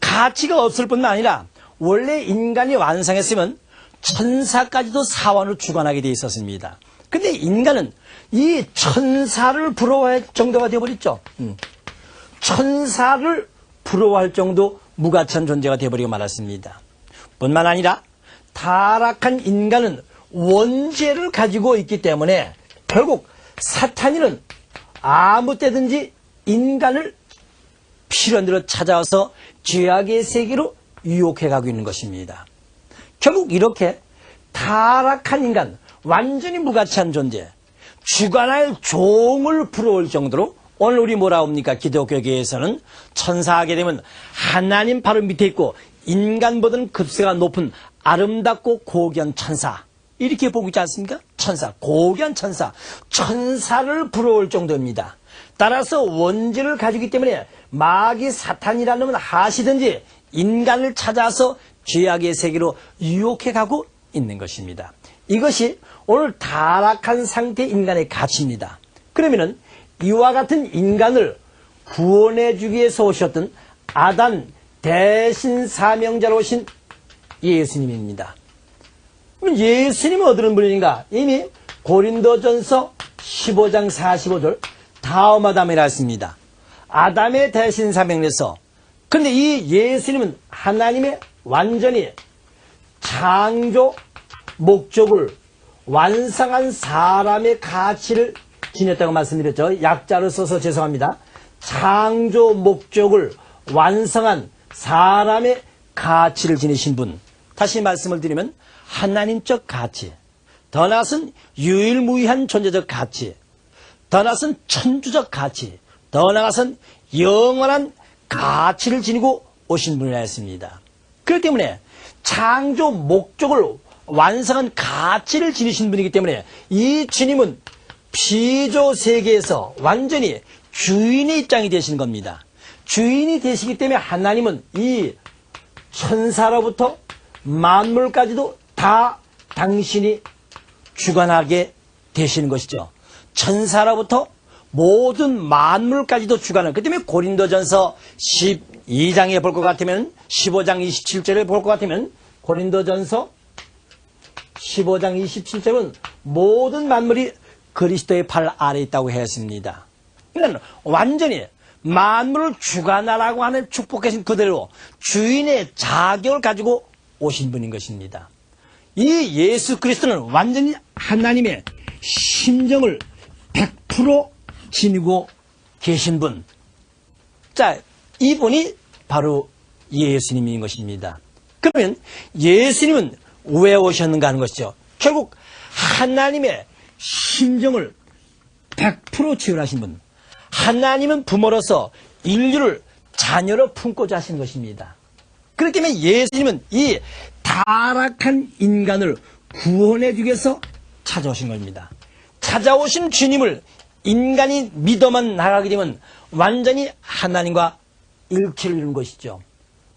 가치가 없을 뿐만 아니라 원래 인간이 완성했으면 천사까지도 사원을 주관하게 되어 있었습니다. 근데 인간은 이 천사를 부러워할 정도가 되어버렸죠. 천사를 부러워할 정도 무가치한 존재가 되어버리고 말았습니다. 뿐만 아니라 타락한 인간은 원죄를 가지고 있기 때문에 결국 사탄이는 아무 때든지 인간을 필요한 대로 찾아와서 죄악의 세계로 유혹해 가고 있는 것입니다. 결국 이렇게 타락한 인간, 완전히 무가치한 존재, 주관할 종을 부러울 정도로 오늘 우리 뭐라 합니까? 기독교계에서는 천사하게 되면 하나님 바로 밑에 있고 인간보다는 급세가 높은 아름답고 고귀한 천사, 이렇게 보고 있지 않습니까? 천사, 고귀한 천사, 천사를 부러울 정도입니다. 따라서 원죄를 가지기 때문에 마귀 사탄이라는 놈은 하시든지 인간을 찾아서 죄악의 세계로 유혹해 가고 있는 것입니다. 이것이 오늘 타락한 상태의 인간의 가치입니다. 그러면은 이와 같은 인간을 구원해 주기 위해서 오셨던 아담 대신 사명자로 오신 예수님입니다. 그럼 예수님은 어떤 분인가? 이미 고린도전서 15장 45절 다음 아담이라 했습니다. 아담의 대신 사명에서. 그런데 이 예수님은 하나님의 완전히 창조 목적을 완성한 사람의 가치를 지녔다고 말씀드렸죠. 약자를 써서 죄송합니다. 창조 목적을 완성한 사람의 가치를 지니신 분. 다시 말씀을 드리면 하나님적 가치, 더 나아가서는 유일무이한 존재적 가치, 더 나아가서는 천주적 가치, 더 나아가서는 영원한 가치를 지니고 오신 분이라 했습니다. 그렇기 때문에 창조 목적을 완성한 가치를 지니신 분이기 때문에 이 주님은 피조 세계에서 완전히 주인의 입장이 되신 겁니다. 주인이 되시기 때문에 하나님은 이 천사로부터 만물까지도 다 당신이 주관하게 되시는 것이죠. 천사로부터 모든 만물까지도 주관을. 그 때문에 고린도전서 12장에 볼 것 같으면 15장 27절에 볼 것 같으면 고린도전서 15장 27절은 모든 만물이 그리스도의 팔 아래에 있다고 했습니다. 그러니까 완전히 만물을 주관하라고 하는 축복하신 그대로 주인의 자격을 가지고 오신 분인 것입니다. 이 예수 그리스도는 완전히 하나님의 심정을 100% 지니고 계신 분. 자, 이분이 바로 예수님인 것입니다. 그러면 예수님은 왜 오셨는가 하는 것이죠. 결국 하나님의 심정을 100% 지원하신 분. 하나님은 부모로서 인류를 자녀로 품고자 하신 것입니다. 그렇기 때문에 예수님은 이 타락한 인간을 구원해 주기 위해서 찾아오신 겁니다. 찾아오신 주님을 인간이 믿어만 나가게 되면 완전히 하나님과 일치를 이루는 것이죠.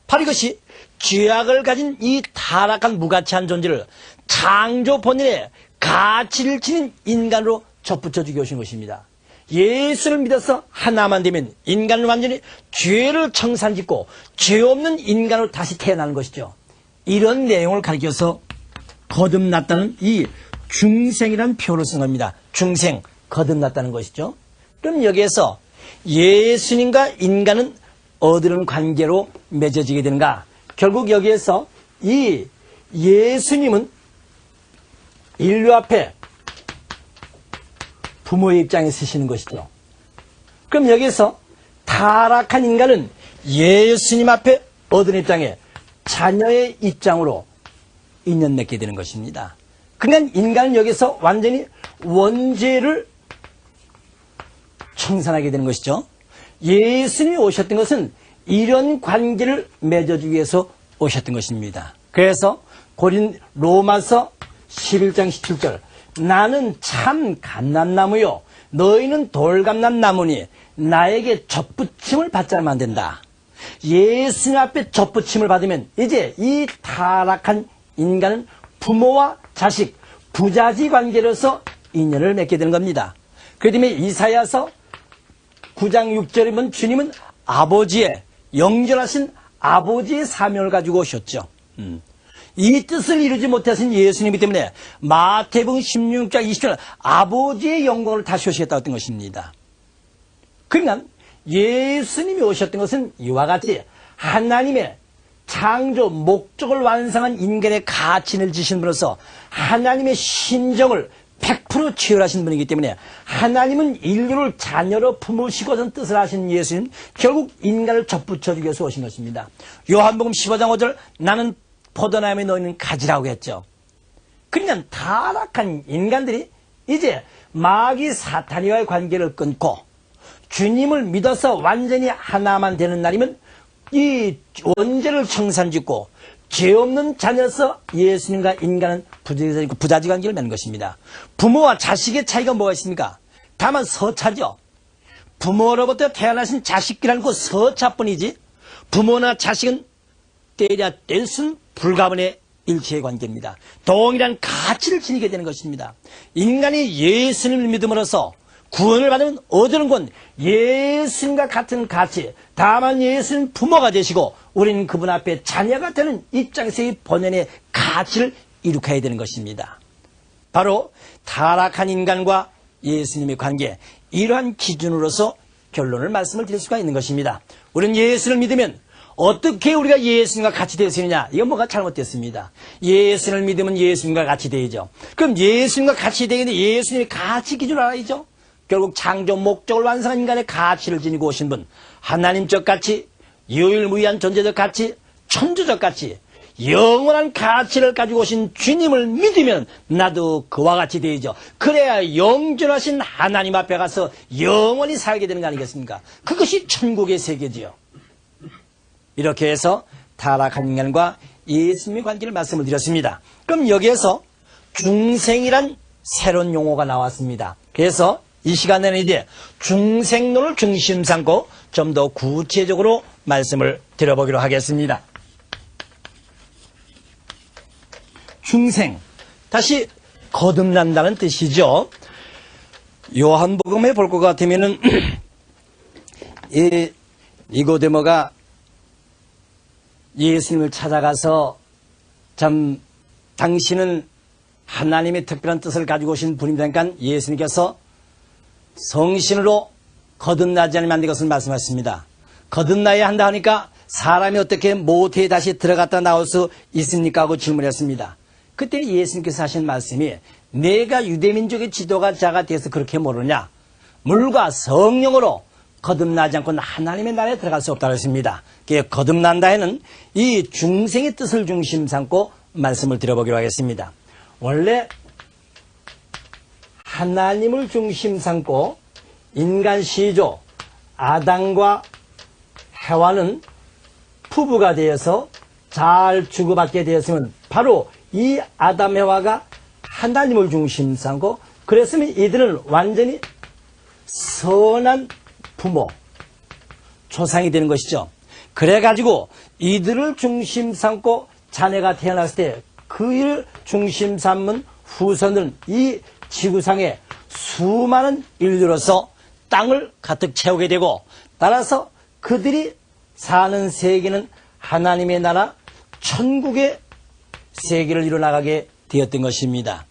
바로 이것이 죄악을 가진 이 타락한 무가치한 존재를 창조 본연의 가치를 지닌 인간으로 접붙여 주기 오신 것입니다. 예수를 믿어서 하나만 되면 인간은 완전히 죄를 청산짓고 죄 없는 인간으로 다시 태어나는 것이죠. 이런 내용을 가리켜서 거듭났다는 이 중생이라는 표현을 쓴 겁니다. 중생, 거듭났다는 것이죠. 그럼 여기에서 예수님과 인간은 어디런 관계로 맺어지게 되는가? 결국 여기에서 이 예수님은 인류 앞에 부모의 입장에 서시는 것이죠. 그럼 여기서 타락한 인간은 예수님 앞에 어떤 입장에 자녀의 입장으로 인연 맺게 되는 것입니다. 그러니까 인간은 여기서 완전히 원죄를 청산하게 되는 것이죠. 예수님이 오셨던 것은 이런 관계를 맺어주기 위해서 오셨던 것입니다. 그래서 로마서 11장 17절 나는 참 감람나무요 너희는 돌감람나무니 나에게 젖붙임을 받자면 안 된다. 예수님 앞에 젖붙임을 받으면 이제 이 타락한 인간은 부모와 자식, 부자지 관계로서 인연을 맺게 되는 겁니다. 그렇기 때문에 이사야서 9장 6절에 보면 주님은 아버지의 영전하신 아버지의 사명을 가지고 오셨죠. 이 뜻을 이루지 못하신 예수님이기 때문에 마태복음 16장 20절 아버지의 영광을 다시 오시겠다고 했던 것입니다. 그러니까 예수님이 오셨던 것은 이와 같이 하나님의 창조 목적을 완성한 인간의 가치를 지신 분으로서 하나님의 심정을 100% 치열하신 분이기 때문에 하나님은 인류를 자녀로 품으시고선 뜻을 하신 예수님 결국 인간을 접붙여주기 위해서 오신 것입니다. 요한복음 15장 5절 나는 포도나무에 너희는 가지라고 했죠. 그러니까 타락한 인간들이 이제 마귀 사탄과의 관계를 끊고 주님을 믿어서 완전히 하나만 되는 날이면 이 원죄를 청산짓고 죄 없는 자녀서 예수님과 인간은 부자지 관계를 맺는 것입니다. 부모와 자식의 차이가 뭐가 있습니까? 다만 서차죠. 부모로부터 태어나신 자식이라는 그 서차뿐이지 부모나 자식은 때려 뗄 수는 불가분의 일체의 관계입니다. 동일한 가치를 지니게 되는 것입니다. 인간이 예수님을 믿음으로써 구원을 받으면 얻는 건 예수님과 같은 가치, 다만 예수님 부모가 되시고 우리는 그분 앞에 자녀가 되는 입장에서의 본연의 가치를 이룩해야 되는 것입니다. 바로 타락한 인간과 예수님의 관계, 이러한 기준으로서 결론을 말씀을 드릴 수가 있는 것입니다. 우리는 예수를 믿으면 어떻게 우리가 예수님과 같이 될 수 있느냐? 이건 뭐가 잘못됐습니다. 예수를 믿으면 예수님과 같이 되죠. 그럼 예수님과 같이 되겠는데 예수님의 가치 기준을 알아야죠. 결국 창조 목적을 완성한 인간의 가치를 지니고 오신 분, 하나님적 가치, 유일무이한 존재적 가치, 천주적 가치, 영원한 가치를 가지고 오신 주님을 믿으면 나도 그와 같이 되죠. 그래야 영존하신 하나님 앞에 가서 영원히 살게 되는 거 아니겠습니까? 그것이 천국의 세계지요. 이렇게 해서 타락한 인간과 예수님의 관계를 말씀을 드렸습니다. 그럼 여기에서 중생이란 새로운 용어가 나왔습니다. 그래서 이 시간에는 이제 중생론을 중심 삼고 좀 더 구체적으로 말씀을 드려보기로 하겠습니다. 중생, 다시 거듭난다는 뜻이죠. 요한복음에 볼 것 같으면은 니고데모가 예수님을 찾아가서 참 당신은 하나님의 특별한 뜻을 가지고 오신 분이니까 예수님께서 성신으로 거듭나지 않으면 안 될 것을 말씀하십니다. 거듭나야 한다 하니까 사람이 어떻게 모태에 다시 들어갔다 나올 수 있습니까? 하고 질문했습니다. 그때 예수님께서 하신 말씀이 내가 유대민족의 지도자가 돼서 그렇게 모르냐? 물과 성령으로 거듭나지 않고는 하나님의 나라에 들어갈 수 없다고 했습니다. 거듭난다 해는 이 중생의 뜻을 중심 삼고 말씀을 드려보기로 하겠습니다. 원래 하나님을 중심 삼고 인간 시조 아담과 해와는 부부가 되어서 잘 주고받게 되었으면 바로 이 아담 해와가 하나님을 중심 삼고 그랬으면 이들은 완전히 선한 부모, 조상이 되는 것이죠. 그래가지고 이들을 중심 삼고 자녀가 태어났을 때 그 일을 중심 삼은 후손들은 이 지구상에 수많은 인류로서 땅을 가득 채우게 되고 따라서 그들이 사는 세계는 하나님의 나라 천국의 세계를 이뤄나가게 되었던 것입니다.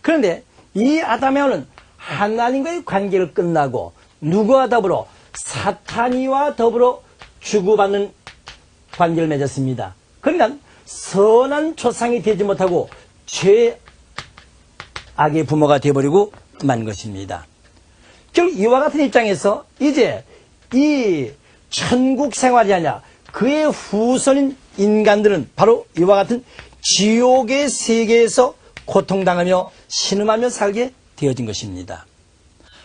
그런데 이 아담에와는 하나님과의 관계를 끝나고 누구와 더불어 사탄이와 더불어 주고받는 관계를 맺었습니다. 그러니까 선한 조상이 되지 못하고 죄악의 부모가 되어버리고 만 것입니다. 결국 이와 같은 입장에서 이제 이 천국 생활이 아니라 그의 후손인 인간들은 바로 이와 같은 지옥의 세계에서 고통당하며 신음하며 살게 되어진 것입니다.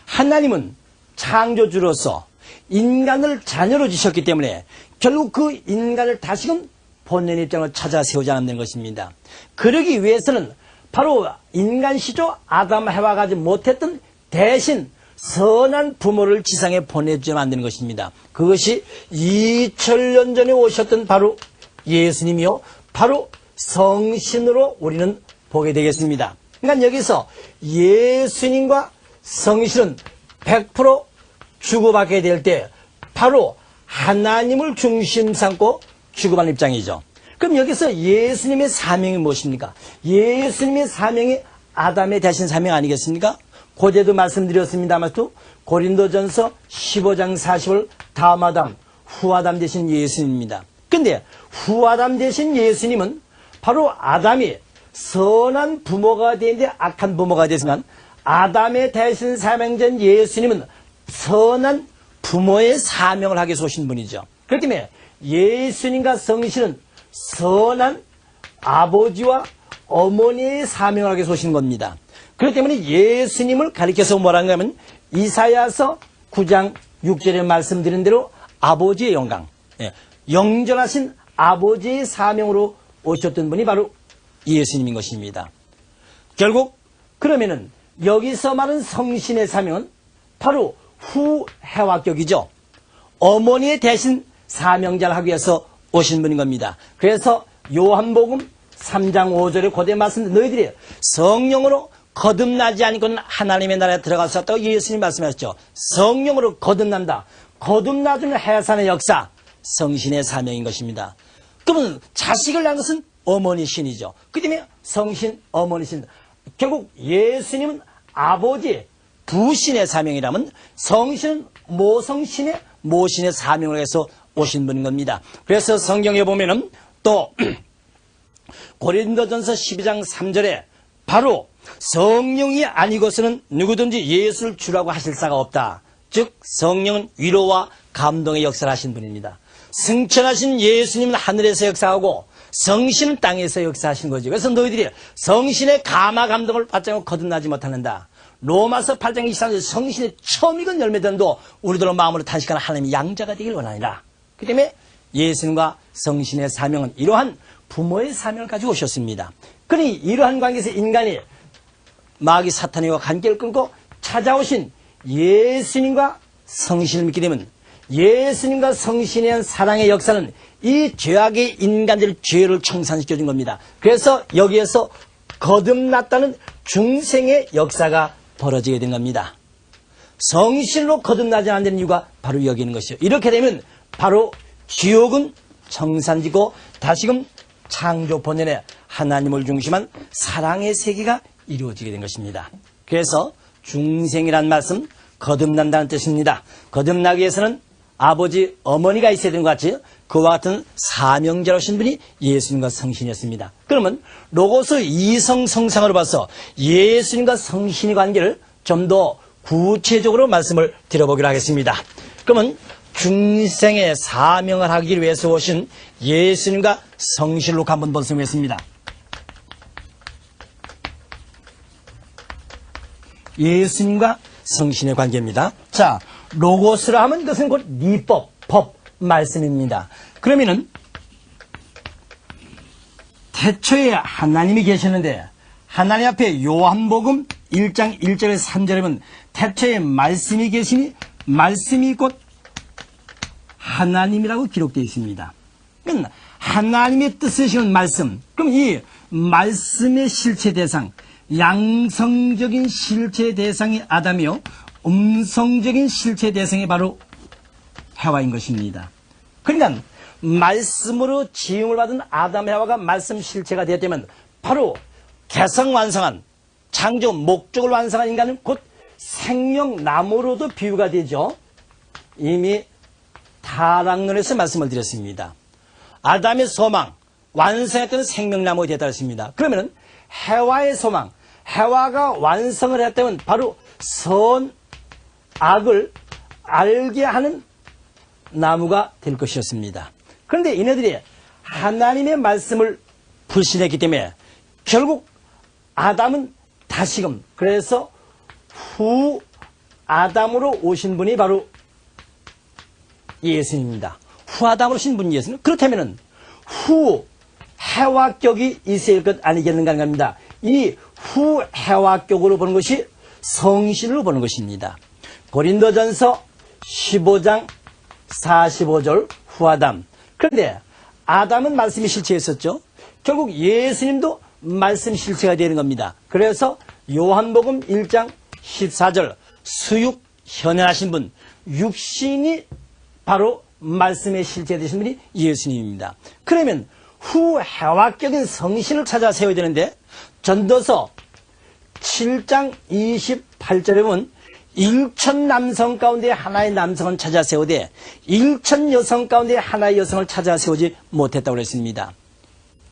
하나님은 창조주로서 인간을 자녀로 지셨기 때문에 결국 그 인간을 다시금 본연의 입장을 찾아 세우지 않는 것입니다. 그러기 위해서는 바로 인간 시조 아담 해와가 하지 못했던 대신 선한 부모를 지상에 보내주지 만드는 것입니다. 그것이 2000년 전에 오셨던 바로 예수님이요 바로 성신으로 우리는 보게 되겠습니다. 그러니까 여기서 예수님과 성신은 100% 주고받게 될 때 바로 하나님을 중심 삼고 주고받는 입장이죠. 그럼 여기서 예수님의 사명이 무엇입니까? 예수님의 사명이 아담의 대신 사명 아니겠습니까? 고제도 말씀드렸습니다만 또 고린도전서 15장 40을 다음 아담, 후 아담 대신 예수님입니다. 근데 후 아담 대신 예수님은 바로 아담이 선한 부모가 되는데 악한 부모가 됐지만 아담의 대신 사명전 예수님은 선한 부모의 사명을 하기 위해서 오신 분이죠. 그렇기 때문에 예수님과 성신은 선한 아버지와 어머니의 사명을 하기 위해서 오신 겁니다. 그렇기 때문에 예수님을 가리켜서 뭐라는 하면 이사야서 9장 6절에 말씀드린 대로 아버지의 영광, 영전하신 아버지의 사명으로 오셨던 분이 바로 예수님인 것입니다. 결국 그러면은 여기서 말하는 성신의 사명은 바로 후해와격이죠. 어머니의 대신 사명자를 하기 위해서 오신 분인 겁니다. 그래서 요한복음 3장 5절에 고대 말씀 너희들이 성령으로 거듭나지 않고는 하나님의 나라에 들어갈 수 없다고 예수님 말씀하셨죠. 성령으로 거듭난다. 거듭나주는 해산의 역사, 성신의 사명인 것입니다. 그러면 자식을 낳은 것은 어머니 신이죠. 그 때문에 성신, 어머니 신. 결국 예수님은 아버지 부신의 사명이라면 성신은 모성신의 모신의 사명을 해서 오신 분인 겁니다. 그래서 성경에 보면은 또 고린도전서 12장 3절에 바로 성령이 아니고서는 누구든지 예수를 주라고 하실 자가 없다. 즉 성령은 위로와 감동의 역사를 하신 분입니다. 승천하신 예수님은 하늘에서 역사하고 성신은 땅에서 역사하신 거죠. 그래서 너희들이 성신의 감화 감동을 받지 않고 거듭나지 못하는다. 로마서 8장 23절 성신의 처음 익은 열매들도 우리들의 마음으로 탄식하는 하나님의 양자가 되길 원하니라. 그 때문에 예수님과 성신의 사명은 이러한 부모의 사명을 가지고 오셨습니다. 그러니 이러한 관계에서 인간이 마귀 사탄과 관계를 끊고 찾아오신 예수님과 성신을 믿게 되면 예수님과 성신에 대한 사랑의 역사는 이 죄악의 인간들의 죄를 청산시켜준 겁니다. 그래서 여기에서 거듭났다는 중생의 역사가 벌어지게 된 겁니다. 성신으로 거듭나지 않는 이유가 바로 여기 있는 것이죠. 이렇게 되면 바로 지옥은 청산지고 다시금 창조 본연의 하나님을 중심한 사랑의 세계가 이루어지게 된 것입니다. 그래서 중생이란 말씀 거듭난다는 뜻입니다. 거듭나기 위해서는 아버지, 어머니가 있어야 되는 것 같이 그와 같은 사명자로 오신 분이 예수님과 성신이었습니다. 그러면 로고스 이성성상으로 봐서 예수님과 성신의 관계를 좀 더 구체적으로 말씀을 드려보기로 하겠습니다. 그러면 중생의 사명을 하기 위해서 오신 예수님과 성신을 놓고 한번 보겠습니다. 예수님과 성신의 관계입니다. 자, 로고스라 하면 이것은 곧 리법, 법, 말씀입니다. 그러면은 태초에 하나님이 계셨는데 하나님 앞에 요한복음 1장 1절에서 3절에 보면 태초에 말씀이 계시니 말씀이 곧 하나님이라고 기록되어 있습니다. 그러니까 하나님의 뜻을 지은 말씀. 그럼 이 말씀의 실체 대상, 양성적인 실체 대상이 아담이요, 음성적인 실체 대상이 바로 해와인 것입니다. 그러니까 말씀으로 지음을 받은 아담 해와가 말씀 실체가 되었다면 바로 개성완성한 창조 목적을 완성한 인간은 곧 생명나무로도 비유가 되죠. 이미 타락론에서 말씀을 드렸습니다. 아담의 소망, 완성했던 생명나무가 되었다 했습니다. 그러면 해와의 소망, 해와가 완성을 했다면 바로 선, 악을 알게 하는 나무가 될 것이었습니다. 그런데 이네들이 하나님의 말씀을 불신했기 때문에 결국 아담은 다시금, 그래서 후 아담으로 오신 분이 바로 예수님입니다. 후 아담으로 오신 분이 예수님. 그렇다면 후 해와격이 있어야 할 것 아니겠는가 하는 겁니다. 이 후 해와격으로 보는 것이 성신으로 보는 것입니다. 고린도전서 15장 45절 후아담. 그런데 아담은 말씀이 실체였었죠. 결국 예수님도 말씀 실체가 되는 겁니다. 그래서 요한복음 1장 14절 수육 현현하신 분, 육신이 바로 말씀의 실체 되신 분이 예수님입니다. 그러면 후 해와격인 성신을 찾아 세워야 되는데 전도서 7장 28절에 보면 1천 남성 가운데 하나의 남성은 찾아 세우되 1천 여성 가운데 하나의 여성을 찾아 세우지 못했다고 그랬습니다.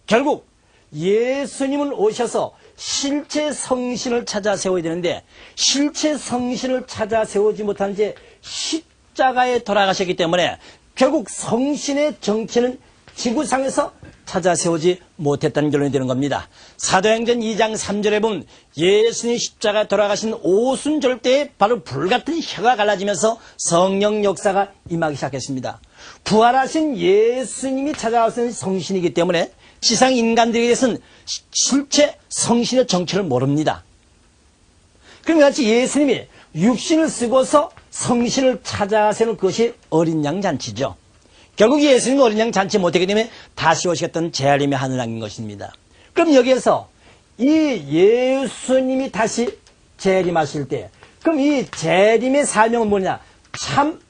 결국 예수님은 오셔서 실체 성신을 찾아 세워야 되는데 실체 성신을 찾아 세우지 못한 채 십자가에 돌아가셨기 때문에 결국 성신의 정체는 지구상에서 찾아 세우지 못했다는 결론이 되는 겁니다. 사도행전 2장 3절에 보면 예수님 십자가 돌아가신 오순절 때에 바로 불같은 혀가 갈라지면서 성령 역사가 임하기 시작했습니다. 부활하신 예수님이 찾아오신 성신이기 때문에 지상 인간들에 대해서는 실체 성신의 정체를 모릅니다. 그럼 같이 예수님이 육신을 쓰고서 성신을 찾아세우는 그것이 어린 양 잔치죠. 결국 예수님은 어린 양 잔치 못하기 때문에 다시 오시겠다는 재림의 하늘 남긴 것입니다. 그럼 여기에서 이 예수님이 다시 재림하실 때 그럼 이 재림의 사명은 뭐냐? 참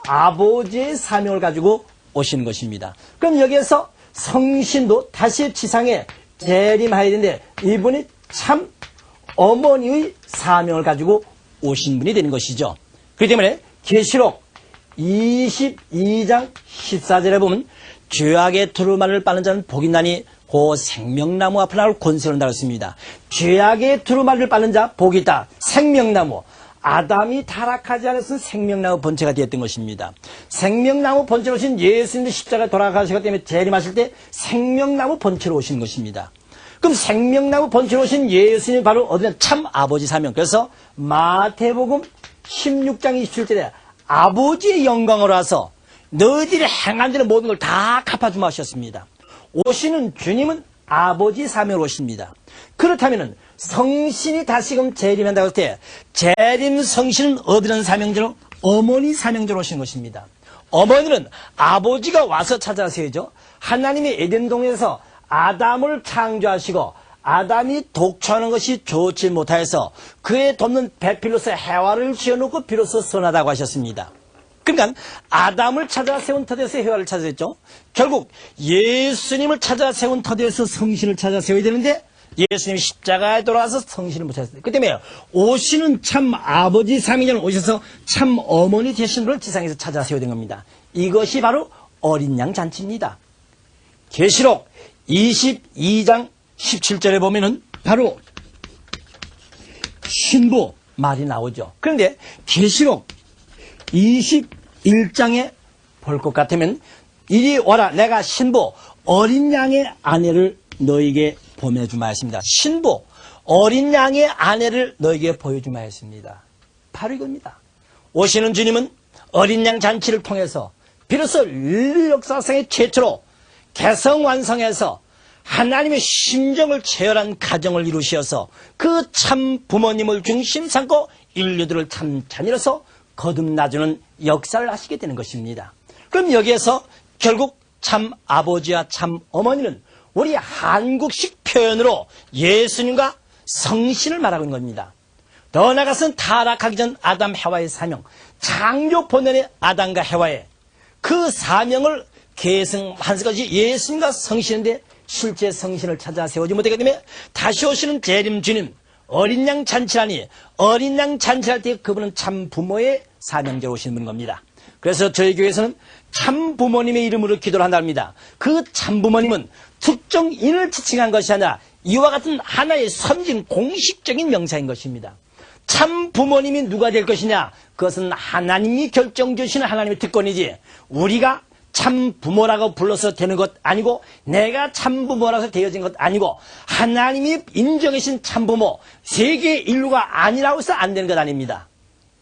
아버지의 사명을 가지고 오시는 것입니다. 그럼 여기에서 성신도 다시 지상에 재림하여야 되는데 이분이 참 어머니의 사명을 가지고 오신 분이 되는 것이죠. 그렇기 때문에 계시록 22장 14절에 보면 죄악의 두루마리를 빠는 자는 복이 나니 그 생명나무 앞을 나올 권세를 달았습니다. 죄악의 두루마리를 빠는 자 복이 있다. 생명나무. 아담이 타락하지 않았으면 생명나무 본체가 되었던 것입니다. 생명나무 본체로 오신 예수님이 십자가에 돌아가시기 때문에 재림하실 때 생명나무 본체로 오시는 것입니다. 그럼 생명나무 본체로 오신 예수님이 바로 어디냐? 참 아버지 사명. 그래서 마태복음 16장 27절에 아버지의 영광으로 와서 너희들이 행한 대로 모든 걸 다 갚아주마 하셨습니다. 오시는 주님은 아버지 사명으로 오십니다. 그렇다면 성신이 다시금 재림한다고 할 때 재림 성신은 어디는 사명자로? 어머니 사명자로 오시는 것입니다. 어머니는 아버지가 와서 찾아세우죠. 하나님이 에덴동에서 아담을 창조하시고 아담이 독초하는 것이 좋지 못하여서 그의 돕는 배필로서 해와를 지어놓고 비로소 선하다고 하셨습니다. 그러니까 아담을 찾아 세운 터대에서 해와를 찾아냈죠. 결국 예수님을 찾아 세운 터대에서 성신을 찾아 세워야 되는데 예수님이 십자가에 돌아와서 성신을 못 찾았어요. 그 때문에 오시는 참 아버지 삼위일체는 오셔서 참 어머니 되신 분을 지상에서 찾아 세워야 된 겁니다. 이것이 바로 어린 양 잔치입니다. 계시록 22장 17절에 보면은 바로 신부 말이 나오죠. 그런데 계시록 21장에 볼 것 같으면 이리 와라 내가 신부 어린 양의 아내를 너에게 보내주마 했습니다. 신부 어린 양의 아내를 너에게 보여주마 했습니다. 바로 이겁니다. 오시는 주님은 어린 양 잔치를 통해서 비로소 인류 역사상의 최초로 개성 완성해서 하나님의 심정을 체열한 가정을 이루시어서 그 참 부모님을 중심 삼고 인류들을 참 자녀로서 거듭나주는 역사를 하시게 되는 것입니다. 그럼 여기에서 결국 참 아버지와 참 어머니는 우리 한국식 표현으로 예수님과 성신을 말하고 있는 겁니다. 더 나아가서는 타락하기 전 아담 해와의 사명, 창조 본연의 아담과 해와의 그 사명을 계승 완성하시 예수님과 성신인데 실제 성신을 찾아 세우지 못하기 때문에 다시 오시는 재림 주님, 어린 양 잔치라니 어린 양 잔치할 때 그분은 참 부모의 사명자로 오시는 분인 겁니다. 그래서 저희 교회에서는 참 부모님의 이름으로 기도를 한답니다. 그 참 부모님은 특정 인을 지칭한 것이 아니라 이와 같은 하나의 선진 공식적인 명사인 것입니다. 참 부모님이 누가 될 것이냐? 그것은 하나님이 결정주시는 하나님의 특권이지 우리가 참 부모라고 불러서 되는 것 아니고 내가 참 부모라서 되어진 것 아니고 하나님이 인정하신 참 부모 세계 인류가 아니라고 해서 안 되는 것 아닙니다.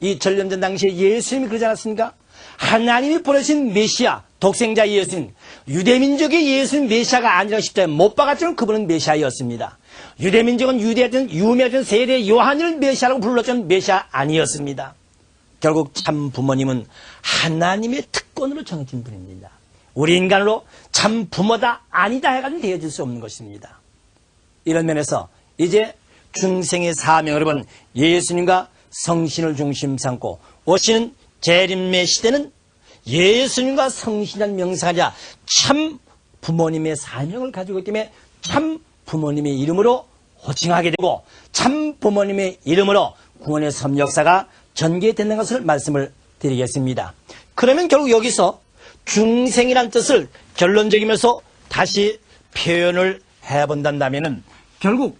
이 전염전 당시에 예수님이 그러지 않았습니까? 하나님이 보내신 메시아 독생자 예수님 유대민족의 예수님 메시아가 아니라 십자가에 못 박았지만 그분은 메시아였습니다. 유대민족은 유대했던 유명했던 세례 요한을 메시아라고 불렀던 메시아 아니었습니다. 결국 참 부모님은 하나님의 특권으로 정해진 분입니다. 우리 인간으로 참 부모다 아니다 해가지고 되어질 수 없는 것입니다. 이런 면에서 이제 중생의 사명을 입은 예수님과 성신을 중심 삼고 오시는 재림의 시대는 예수님과 성신이라는 명사가 아니라 참 부모님의 사명을 가지고 있기 때문에 참 부모님의 이름으로 호칭하게 되고 참 부모님의 이름으로 구원의 섭 역사가 전개되는 것을 말씀을 드리겠습니다. 그러면 결국 여기서 중생이란 뜻을 결론적이면서 다시 표현을 해본다면은 결국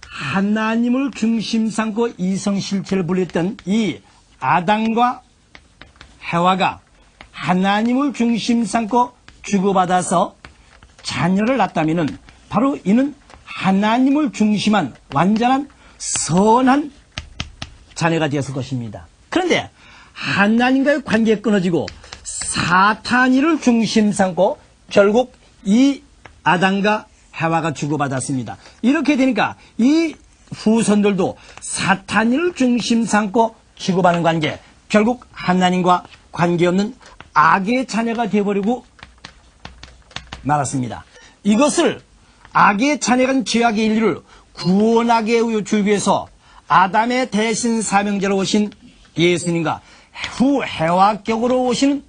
하나님을 중심 삼고 이성실체를 불렸던 이 아담과 해와가 하나님을 중심 삼고 주고받아서 자녀를 낳았다면은 바로 이는 하나님을 중심한 완전한 선한 자녀가 되었을 것입니다. 그런데 하나님과의 관계가 끊어지고 사탄이를 중심 삼고 결국 이 아담과 해와가 주고받았습니다. 이렇게 되니까 이 후손들도 사탄이를 중심 삼고 주고받는 관계, 결국 하나님과 관계없는 악의 자녀가 되어버리고 말았습니다. 이것을 악의 자녀가 된 죄악의 인류를 구원하게 주기 위해서 아담의 대신 사명자로 오신 예수님과 후 해와격으로 오신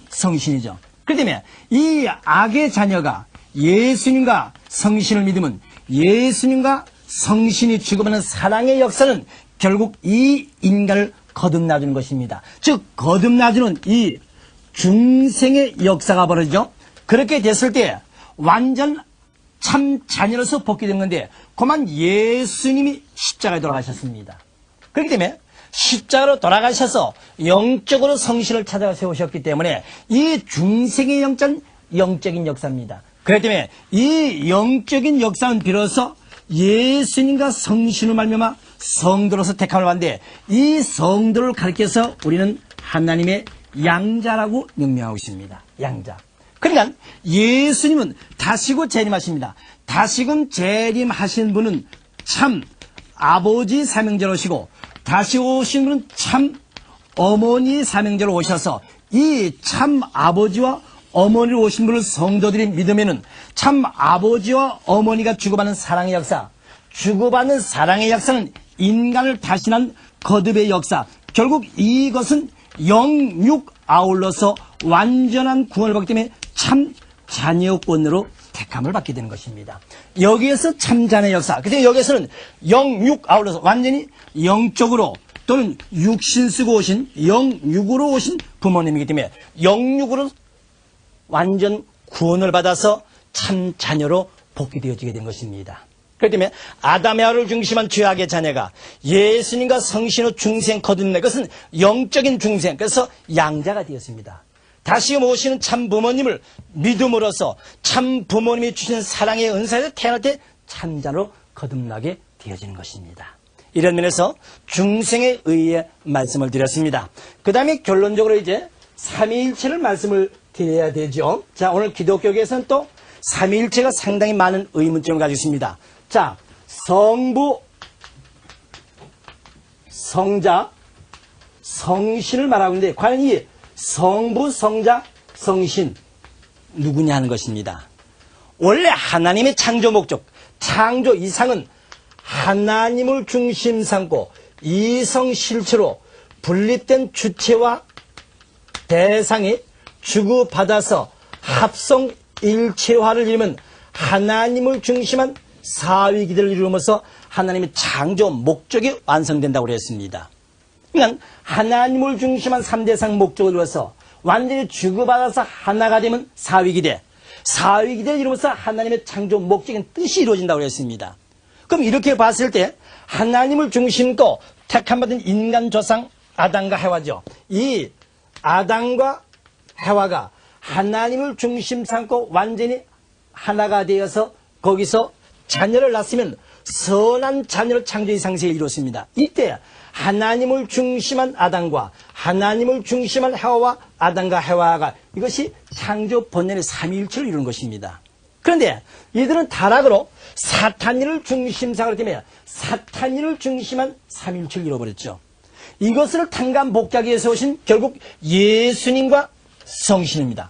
성신이죠. 그렇기 때문에 이 악의 자녀가 예수님과 성신을 믿으면 예수님과 성신이 주고받는 사랑의 역사는 결국 이 인간을 거듭나주는 것입니다. 즉 거듭나주는 이 중생의 역사가 벌어지죠. 그렇게 됐을 때 완전 참 자녀로서 복귀된 건데 그만 예수님이 십자가에 돌아가셨습니다. 그렇기 때문에 십자가로 돌아가셔서 영적으로 성신을 찾아가 세우셨기 때문에 이 중생의 영적인 역사입니다. 그렇기 때문에 이 영적인 역사는 비로소 예수님과 성신을 말미암아 성도로서 택함을 받는데 이 성도를 가리켜서 우리는 하나님의 양자라고 명명하고 있습니다. 양자. 그러니까 예수님은 다시고 재림하십니다. 다시금 재림하신 분은 참 아버지 사명자로 오시고 다시 오신 분은 참 어머니 사명자로 오셔서 이 참 아버지와 어머니로 오신 분을 성도들이 믿으면은 참 아버지와 어머니가 주고받는 사랑의 역사, 주고받는 사랑의 역사는 인간을 다신한 거듭의 역사, 결국 이것은 영육 아울러서 완전한 구원을 받기 때문에 참 자녀권으로 택함을 받게 되는 것입니다. 여기에서 참 자녀 역사, 그래서 여기에서는 영육 아울러서 완전히 영적으로 또는 육신 쓰고 오신 영육으로 오신 부모님이기 때문에 영육으로 완전 구원을 받아서 참 자녀로 복귀되어지게 된 것입니다. 그렇기 때문에 아담의 아를 중심한 죄악의 자녀가 예수님과 성신의 중생 거듭내 것은 영적인 중생, 그래서 양자가 되었습니다. 다시 모시는 참 부모님을 믿음으로써 참 부모님이 주신 사랑의 은사에서 태어날 때 참자로 거듭나게 되어지는 것입니다. 이런 면에서 중생에 의해 말씀을 드렸습니다. 그 다음에 결론적으로 이제 삼위일체를 말씀을 드려야 되죠. 자, 오늘 기독교계에서는 또 삼위일체가 상당히 많은 의문점을 가지고 있습니다. 자, 성부, 성자, 성신을 말하고 있는데 과연 이 성부, 성자, 성신 누구냐 하는 것입니다. 원래 하나님의 창조 목적, 창조 이상은 하나님을 중심 삼고 이성실체로 분립된 주체와 대상이 주고받아서 합성일체화를 이루면 하나님을 중심한 사위기들을 이루면서 하나님의 창조 목적이 완성된다고 그랬습니다. 그러니까 하나님을 중심한 3대상 목적을 이루어서 완전히 주고받아서 하나가 되면 사위기대, 사위기대를 이루면서 하나님의 창조 목적인 뜻이 이루어진다고 그랬습니다. 그럼 이렇게 봤을 때 하나님을 중심으로 택함받은 인간 조상 아담과 해와죠. 이 아담과 해와가 하나님을 중심 삼고 완전히 하나가 되어서 거기서 자녀를 낳았으면 선한 자녀를 창조의 상세에 이뤘습니다. 이때 하나님을 중심한 아담과 하나님을 중심한 해와와 아담과 해와가 이것이 창조 본연의 삼위일체를 이루는 것입니다. 그런데 이들은 타락으로 사탄인을 중심상으로 때문에 사탄인을 중심한 삼위일체를 잃어버렸죠. 이것을 탕감복잡하게 해서 오신 결국 예수님과 성신입니다.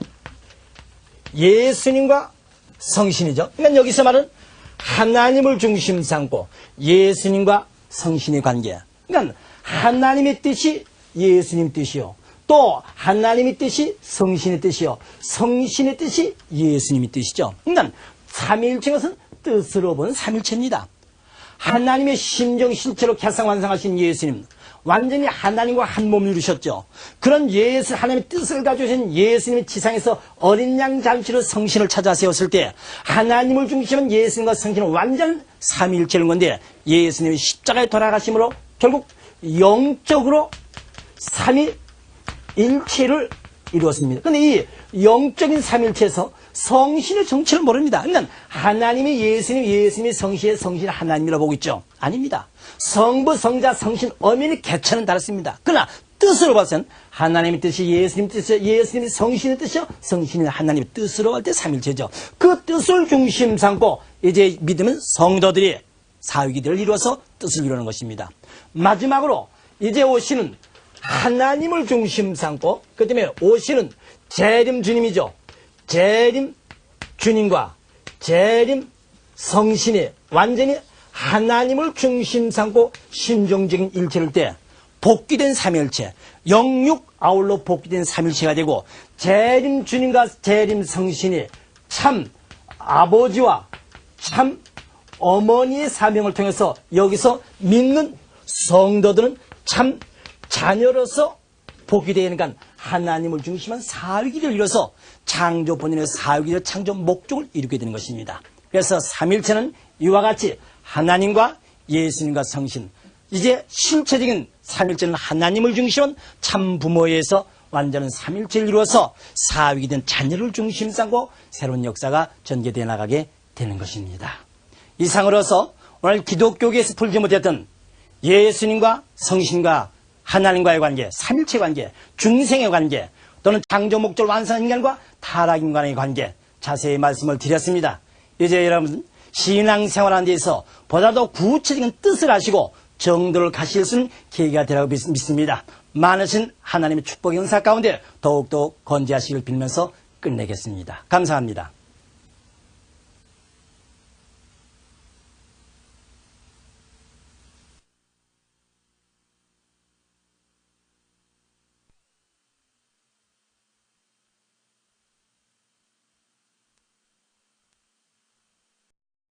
예수님과 성신이죠. 그러니까 여기서 말은 하나님을 중심 삼고 예수님과 성신의 관계. 그러니까 하나님의 뜻이 예수님 뜻이요. 또 하나님의 뜻이 성신의 뜻이요. 성신의 뜻이 예수님의 뜻이죠. 그러니까 삼위일체인 것은 뜻으로 보는 삼일체입니다. 하나님의 심정 실체로 개상완성하신 예수님, 완전히 하나님과 한 몸을 이루셨죠. 그런 하나님의 뜻을 가지신 예수님이 지상에서 어린 양 잔치로 성신을 찾아 세웠을 때 하나님을 중심한 예수님과 성신은 완전 삼위일체인 건데 예수님이 십자가에 돌아가심으로 결국 영적으로 삼위일체를 이루었습니다. 그런데 이 영적인 삼위일체에서 성신의 정체를 모릅니다. 그러니까 하나님이 예수님, 예수님이 성신의 성신이 하나님이라고 보고 있죠. 아닙니다. 성부, 성자, 성신, 엄연히 개체는 다릅니다. 그러나 뜻으로 봐서는 하나님의 뜻이 예수님 뜻이요, 예수님이 성신의 뜻이요, 성신이 하나님의 뜻으로 할 때 삼일체죠. 그 뜻을 중심 삼고 이제 믿으면 성도들이 사위기들을 이루어서 뜻을 이루는 것입니다. 마지막으로 이제 오시는 하나님을 중심 삼고 그 때문에 오시는 재림 주님이죠. 재림 주님과 재림 성신이 완전히 하나님을 중심 삼고 신종적인 일체를 때 복귀된 삼일체, 영육 아울러 복귀된 삼일체가 되고 재림 주님과 재림 성신이 참 아버지와 참 어머니의 사명을 통해서 여기서 믿는 성도들은 참 자녀로서 복귀되니까 하나님을 중심한 사위기를 이뤄서 창조 본연의 사위기를 창조 목적을 이루게 되는 것입니다. 그래서 삼일체는 이와 같이 하나님과 예수님과 성신, 이제 실체적인 삼일체는 하나님을 중심한 참 부모에서 완전한 삼일체를 이루어서 사위기 된 자녀를 중심 삼고 새로운 역사가 전개되어 나가게 되는 것입니다. 이상으로서 오늘 기독교계에서 풀지 못했던 예수님과 성신과 하나님과의 관계, 삼일체 관계, 중생의 관계, 또는 창조 목적을 완성한 인간과 타락 인간의 관계 자세히 말씀을 드렸습니다. 이제 여러분 신앙생활하는 데서 보다 더 구체적인 뜻을 아시고 정도를 가실 수 있는 계기가 되라고 믿습니다. 많으신 하나님의 축복의 은사 가운데 더욱더 건재하시길 빌면서 끝내겠습니다. 감사합니다.